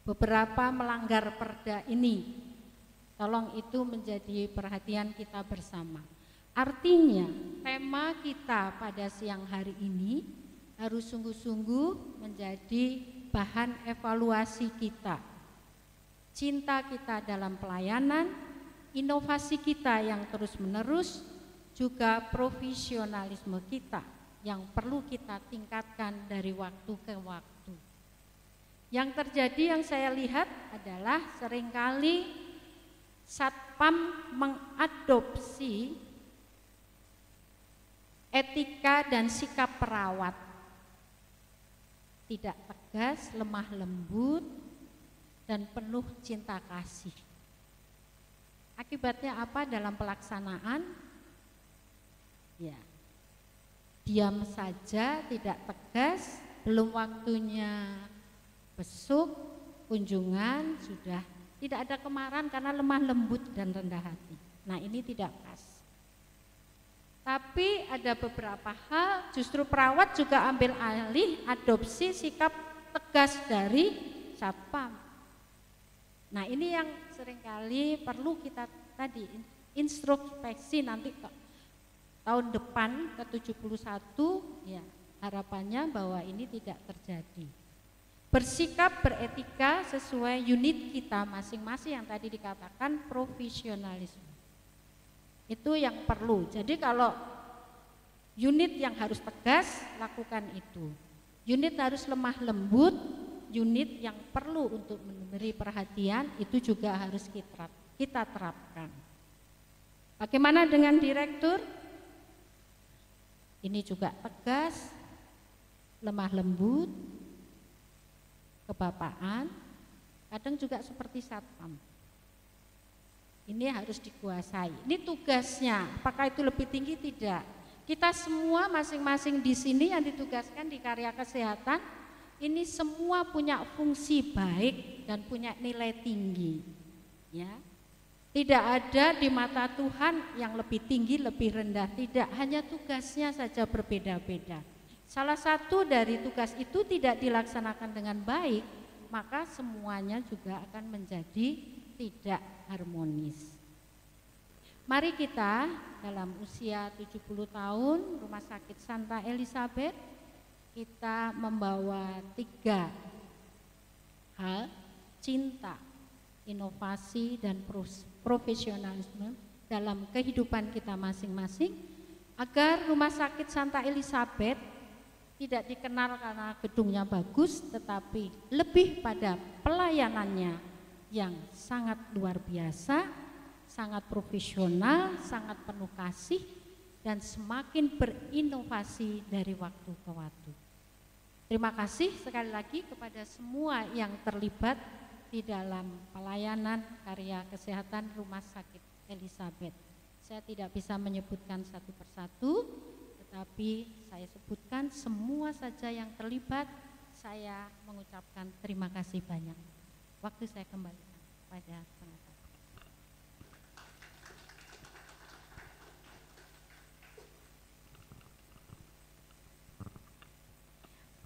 Beberapa melanggar perda ini, tolong itu menjadi perhatian kita bersama. Artinya tema kita pada siang hari ini harus sungguh-sungguh menjadi bahan evaluasi kita. Cinta kita dalam pelayanan, inovasi kita yang terus-menerus, juga profesionalisme kita yang perlu kita tingkatkan dari waktu ke waktu. Yang terjadi yang saya lihat adalah seringkali Satpam mengadopsi etika dan sikap perawat. Tidak tegas, lemah lembut, dan penuh cinta kasih. Akibatnya apa dalam pelaksanaan? Ya, diam saja, tidak tegas, belum waktunya besuk, kunjungan, sudah tidak ada kemarahan karena lemah lembut dan rendah hati. Nah, ini tidak pas. Tapi ada beberapa hal justru perawat juga ambil alih adopsi sikap tegas dari Satpam. Nah, ini yang seringkali perlu kita tadi introspeksi nanti tahun depan ke-71 ya, harapannya bahwa ini tidak terjadi. Bersikap beretika sesuai unit kita masing-masing yang tadi dikatakan profesionalisme. Itu yang perlu. Jadi kalau unit yang harus tegas, lakukan itu. Unit harus lemah lembut, unit yang perlu untuk memberi perhatian itu juga harus kita terapkan. Bagaimana dengan direktur? Ini juga tegas, lemah lembut, kebapaan, kadang juga seperti Satpam. Ini harus dikuasai. Ini tugasnya. Apakah itu lebih tinggi? Tidak. Kita semua masing-masing di sini yang ditugaskan di karya kesehatan, ini semua punya fungsi baik dan punya nilai tinggi. Ya. Tidak ada di mata Tuhan yang lebih tinggi, lebih rendah. Tidak, hanya tugasnya saja berbeda-beda. Salah satu dari tugas itu tidak dilaksanakan dengan baik, maka semuanya juga akan menjadi tidak harmonis. Mari kita dalam usia 70 tahun Rumah Sakit Santa Elizabeth, kita membawa 3 hal: cinta, inovasi, dan profesionalisme dalam kehidupan kita masing-masing, agar Rumah Sakit Santa Elizabeth tidak dikenal karena gedungnya bagus, tetapi lebih pada pelayanannya yang sangat luar biasa, sangat profesional, sangat penuh kasih, dan semakin berinovasi dari waktu ke waktu. Terima kasih sekali lagi kepada semua yang terlibat di dalam pelayanan karya kesehatan Rumah Sakit Elizabeth. Saya tidak bisa menyebutkan satu persatu, tetapi saya sebutkan semua saja yang terlibat. Saya mengucapkan terima kasih banyak. Waktu saya kembalikan pada pengacara.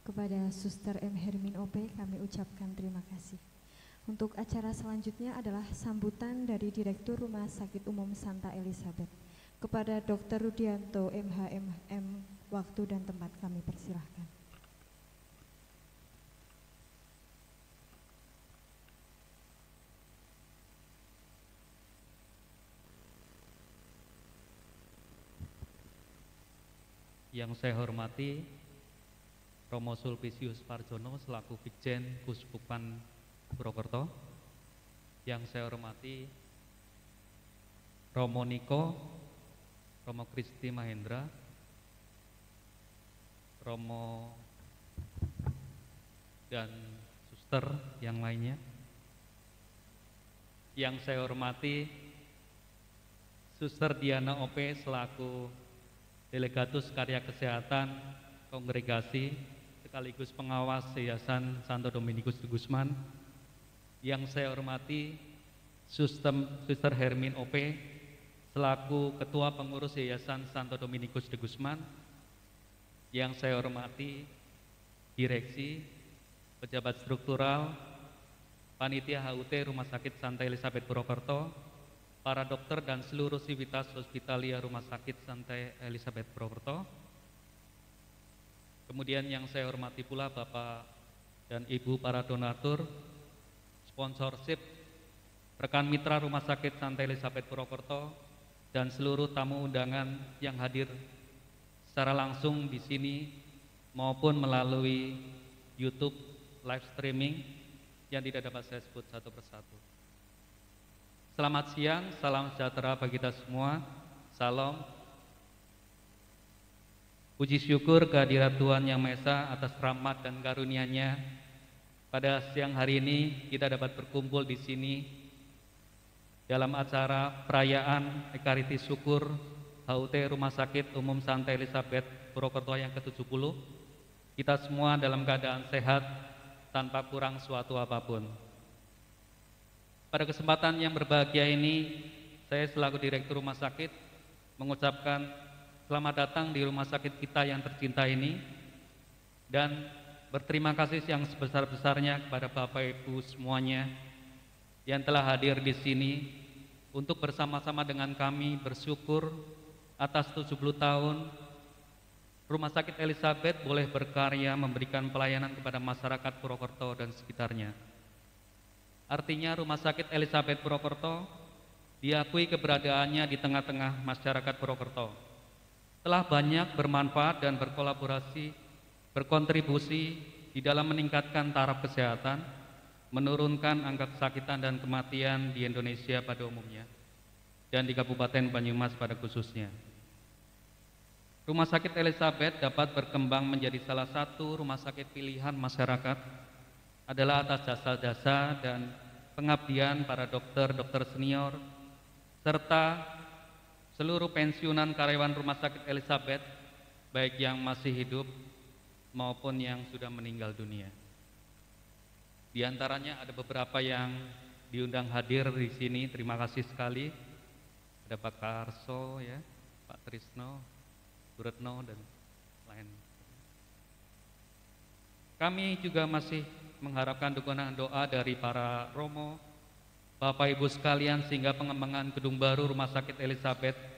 Kepada Suster M. Hermin OP kami ucapkan terima kasih. Untuk acara selanjutnya adalah sambutan dari Direktur Rumah Sakit Umum Santa Elizabeth. Kepada Dr. Rudianto MHMM, waktu dan tempat kami persilahkan. Yang saya hormati Romo Sulpicius Parjono selaku Vikjen Kuskupan Purwokerto. Yang saya hormati Romo Niko, Romo Kristi Mahendra, Romo dan suster yang lainnya. Yang saya hormati Suster Diana OP selaku Delegatus Karya Kesehatan Kongregasi sekaligus pengawas Yayasan Santo Dominikus de Guzman. Yang saya hormati Suster Hermin OP selaku Ketua Pengurus Yayasan Santo Dominikus de Guzman. Yang saya hormati Direksi, Pejabat Struktural, Panitia HUT Rumah Sakit Santa Elizabeth Purwokerto, para dokter dan seluruh sivitas hospitalia Rumah Sakit Santa Elizabeth Purwokerto. Kemudian yang saya hormati pula Bapak dan Ibu para donatur, sponsorship, rekan mitra Rumah Sakit Santa Elizabeth Purwokerto, dan seluruh tamu undangan yang hadir secara langsung di sini maupun melalui YouTube live streaming yang tidak dapat saya sebut satu persatu. Selamat siang, salam sejahtera bagi kita semua. Salam. Puji syukur kehadirat Tuhan Yang Maha Esa atas rahmat dan karunia-Nya. Pada siang hari ini kita dapat berkumpul di sini dalam acara perayaan Ekaristi Syukur HUT Rumah Sakit Umum Santa Elizabeth Purwokerto yang ke-70. Kita semua dalam keadaan sehat tanpa kurang suatu apapun. Pada kesempatan yang berbahagia ini, saya selaku Direktur Rumah Sakit mengucapkan selamat datang di rumah sakit kita yang tercinta ini, dan berterima kasih yang sebesar-besarnya kepada Bapak Ibu semuanya yang telah hadir di sini untuk bersama-sama dengan kami bersyukur atas 70 tahun Rumah Sakit Elizabeth boleh berkarya memberikan pelayanan kepada masyarakat Purwokerto dan sekitarnya. Artinya Rumah Sakit Elizabeth Purwokerto diakui keberadaannya di tengah-tengah masyarakat Purwokerto. Telah banyak bermanfaat dan berkontribusi di dalam meningkatkan taraf kesehatan, menurunkan angka kesakitan dan kematian di Indonesia pada umumnya, dan di Kabupaten Banyumas pada khususnya. Rumah Sakit Elizabeth dapat berkembang menjadi salah satu rumah sakit pilihan masyarakat adalah atas jasa-jasa dan pengabdian para dokter senior, serta seluruh pensiunan karyawan Rumah Sakit Elizabeth, baik yang masih hidup maupun yang sudah meninggal dunia. Di antaranya ada beberapa yang diundang hadir di sini. Terima kasih sekali. Ada Pak Karso, ya, Pak Trisno, Bu Retno, dan lain. Kami juga masih mengharapkan dukungan doa dari para romo, Bapak Ibu sekalian, sehingga pengembangan gedung baru Rumah Sakit Elizabeth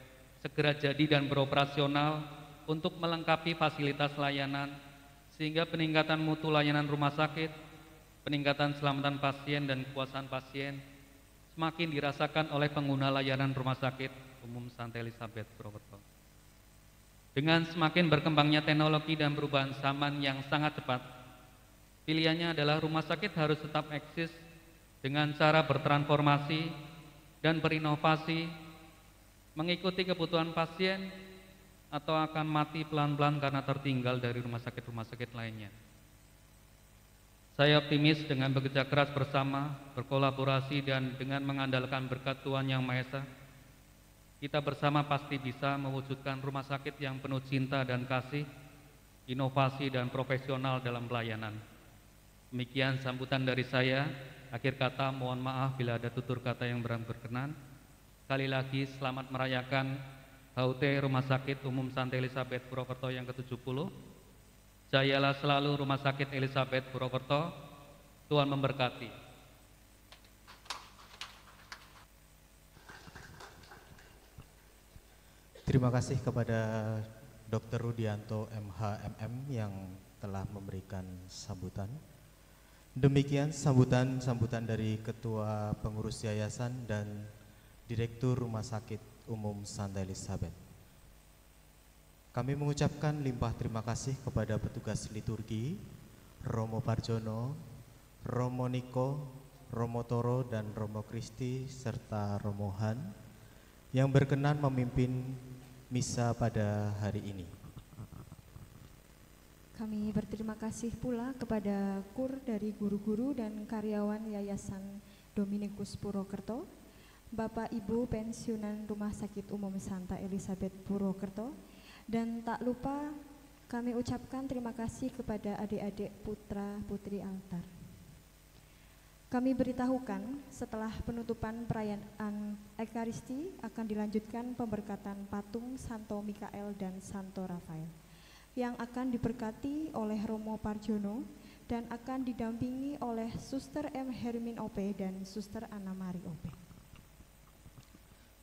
segera jadi dan beroperasional untuk melengkapi fasilitas layanan, sehingga peningkatan mutu layanan rumah sakit, peningkatan keselamatan pasien dan kepuasan pasien semakin dirasakan oleh pengguna layanan rumah sakit Umum Santa Elisabeth Purwokerto. Dengan semakin berkembangnya teknologi dan perubahan zaman yang sangat cepat, pilihannya adalah rumah sakit harus tetap eksis dengan cara bertransformasi dan berinovasi, mengikuti kebutuhan pasien, atau akan mati pelan-pelan karena tertinggal dari rumah sakit lainnya. Saya optimis dengan bekerja keras bersama, berkolaborasi, dan dengan mengandalkan berkat Tuhan Yang Maha Esa, kita bersama pasti bisa mewujudkan rumah sakit yang penuh cinta dan kasih, inovasi, dan profesional dalam pelayanan. Demikian sambutan dari saya. Akhir kata, mohon maaf bila ada tutur kata yang berkenan. Sekali lagi, selamat merayakan HUT Rumah Sakit Umum Santa Elisabeth Purwokerto yang ke-70. Jayalah selalu Rumah Sakit Elisabeth Purwokerto. Tuhan memberkati. Terima kasih kepada Dr. Rudianto MHMM yang telah memberikan sambutan. Demikian sambutan dari Ketua Pengurus Yayasan dan Direktur Rumah Sakit Umum Santa Elisabeth. Kami mengucapkan limpah terima kasih kepada petugas liturgi, Romo Parjono, Romo Niko, Romo Toro, dan Romo Kristi, serta Romo Han yang berkenan memimpin misa pada hari ini. Kami berterima kasih pula kepada KUR dari guru-guru dan karyawan Yayasan Dominikus Purwokerto, Bapak Ibu pensiunan Rumah Sakit Umum Santa Elisabeth Purwokerto, dan tak lupa kami ucapkan terima kasih kepada adik-adik putra-putri altar. Kami beritahukan setelah penutupan perayaan Ekaristi akan dilanjutkan pemberkatan patung Santo Mikael dan Santo Rafael yang akan diberkati oleh Romo Parjono dan akan didampingi oleh Suster M. Hermin OP dan Suster Anna Mari OP.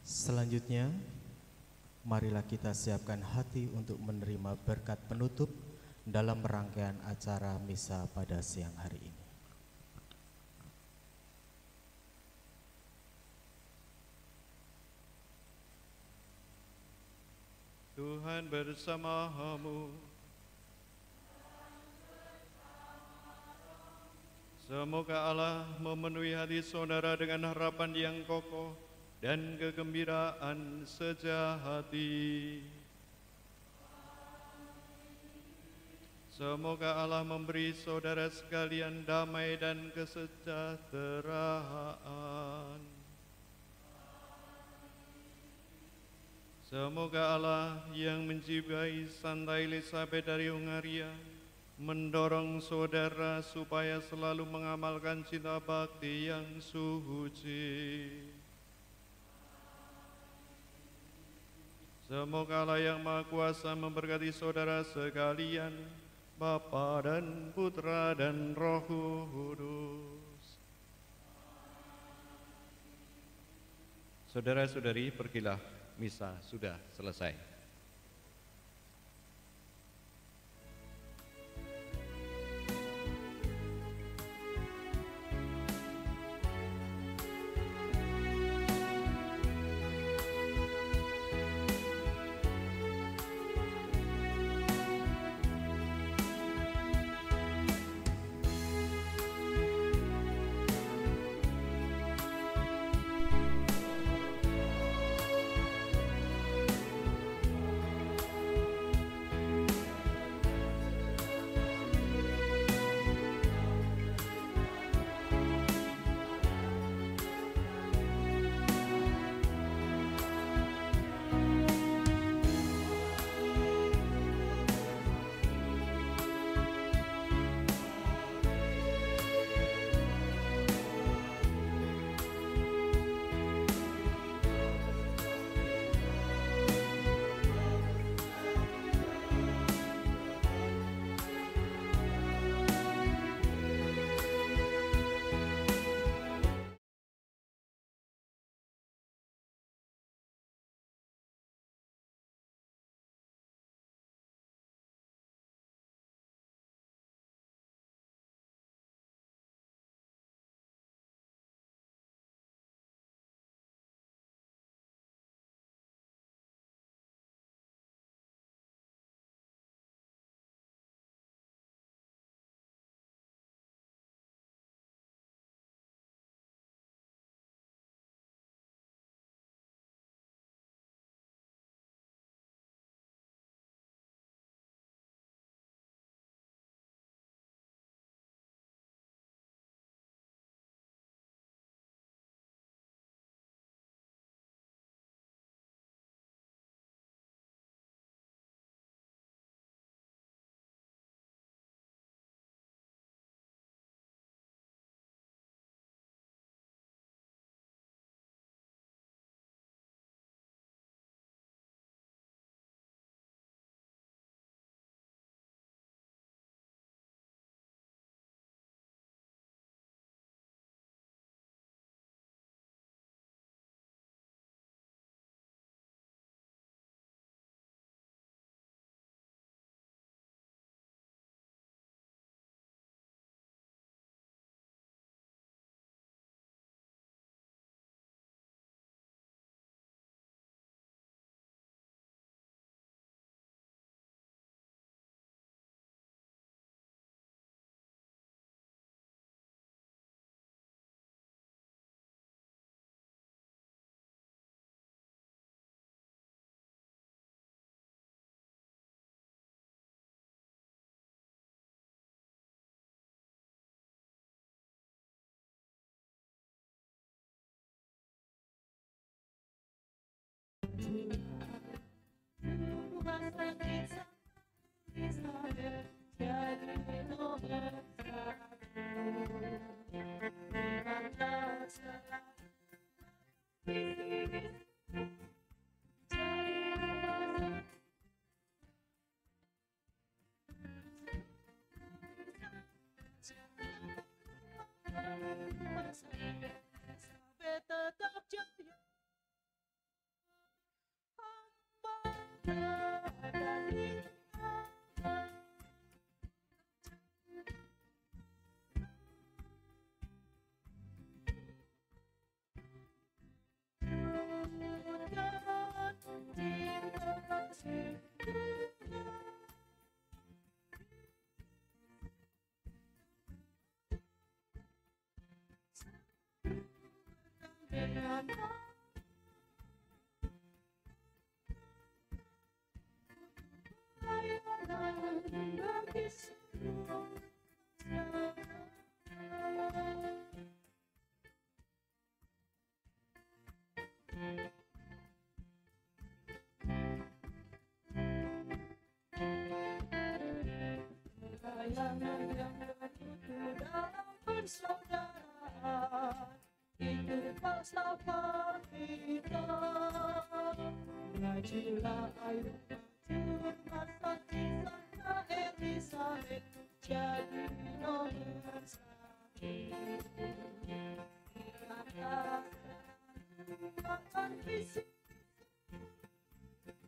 Selanjutnya, marilah kita siapkan hati untuk menerima berkat penutup dalam rangkaian acara misa pada siang hari ini. Tuhan bersamamu. Semoga Allah memenuhi hati saudara dengan harapan yang kokoh dan kegembiraan sejati. Semoga Allah memberi saudara sekalian damai dan kesejahteraan. Semoga Allah yang menjiwai Santa Elisabeth dari Hungaria mendorong saudara supaya selalu mengamalkan cinta bakti yang suci. Semoga Allah yang Maha Kuasa memberkati saudara sekalian, Bapa dan Putra dan Roh Kudus. Saudara-saudari, pergilah, misa sudah selesai. Rumah sakit Elizabeth jadi nomor 1. Dengan rasa tetap jaya layanan yang itu dalam persaudaraan, itu falsafah kita. Majulah ayo maju, rumah sakit Santa Elizabeth jadi nomor 1. Akan visi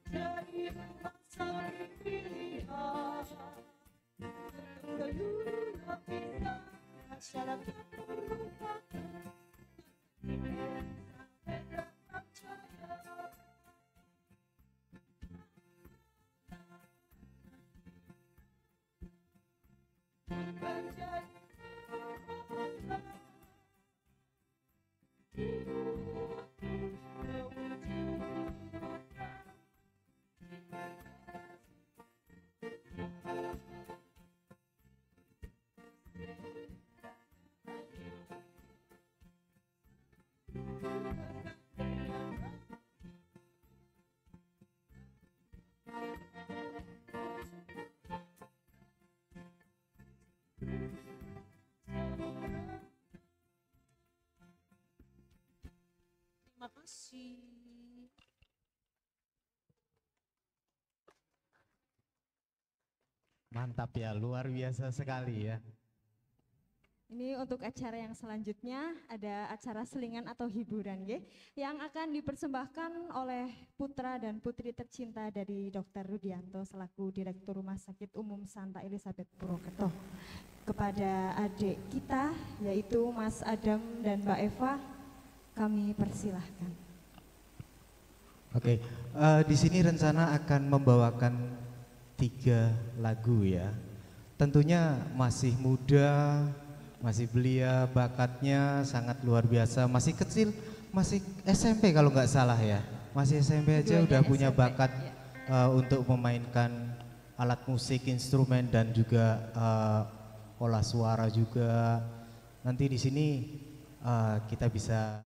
jadi rumah sakit pilihan. Seluruh lapisan masyarakat merupakan tetap jaya. Menjadi terima kasih. Mantap ya, luar biasa sekali ya. Ini untuk acara yang selanjutnya ada acara selingan atau hiburan yang akan dipersembahkan oleh putra dan putri tercinta dari Dr. Rudianto selaku Direktur Rumah Sakit Umum Santa Elizabeth Purwokerto. Kepada adik kita yaitu Mas Adam dan Mbak Eva, kami persilahkan. Oke, di sini rencana akan membawakan 3 lagu ya. Tentunya masih muda, masih belia, bakatnya sangat luar biasa, masih kecil, masih SMP kalau nggak salah ya. Masih SMP aja udah punya bakat untuk memainkan alat musik, instrumen dan juga olah suara juga. Nanti di sini kita bisa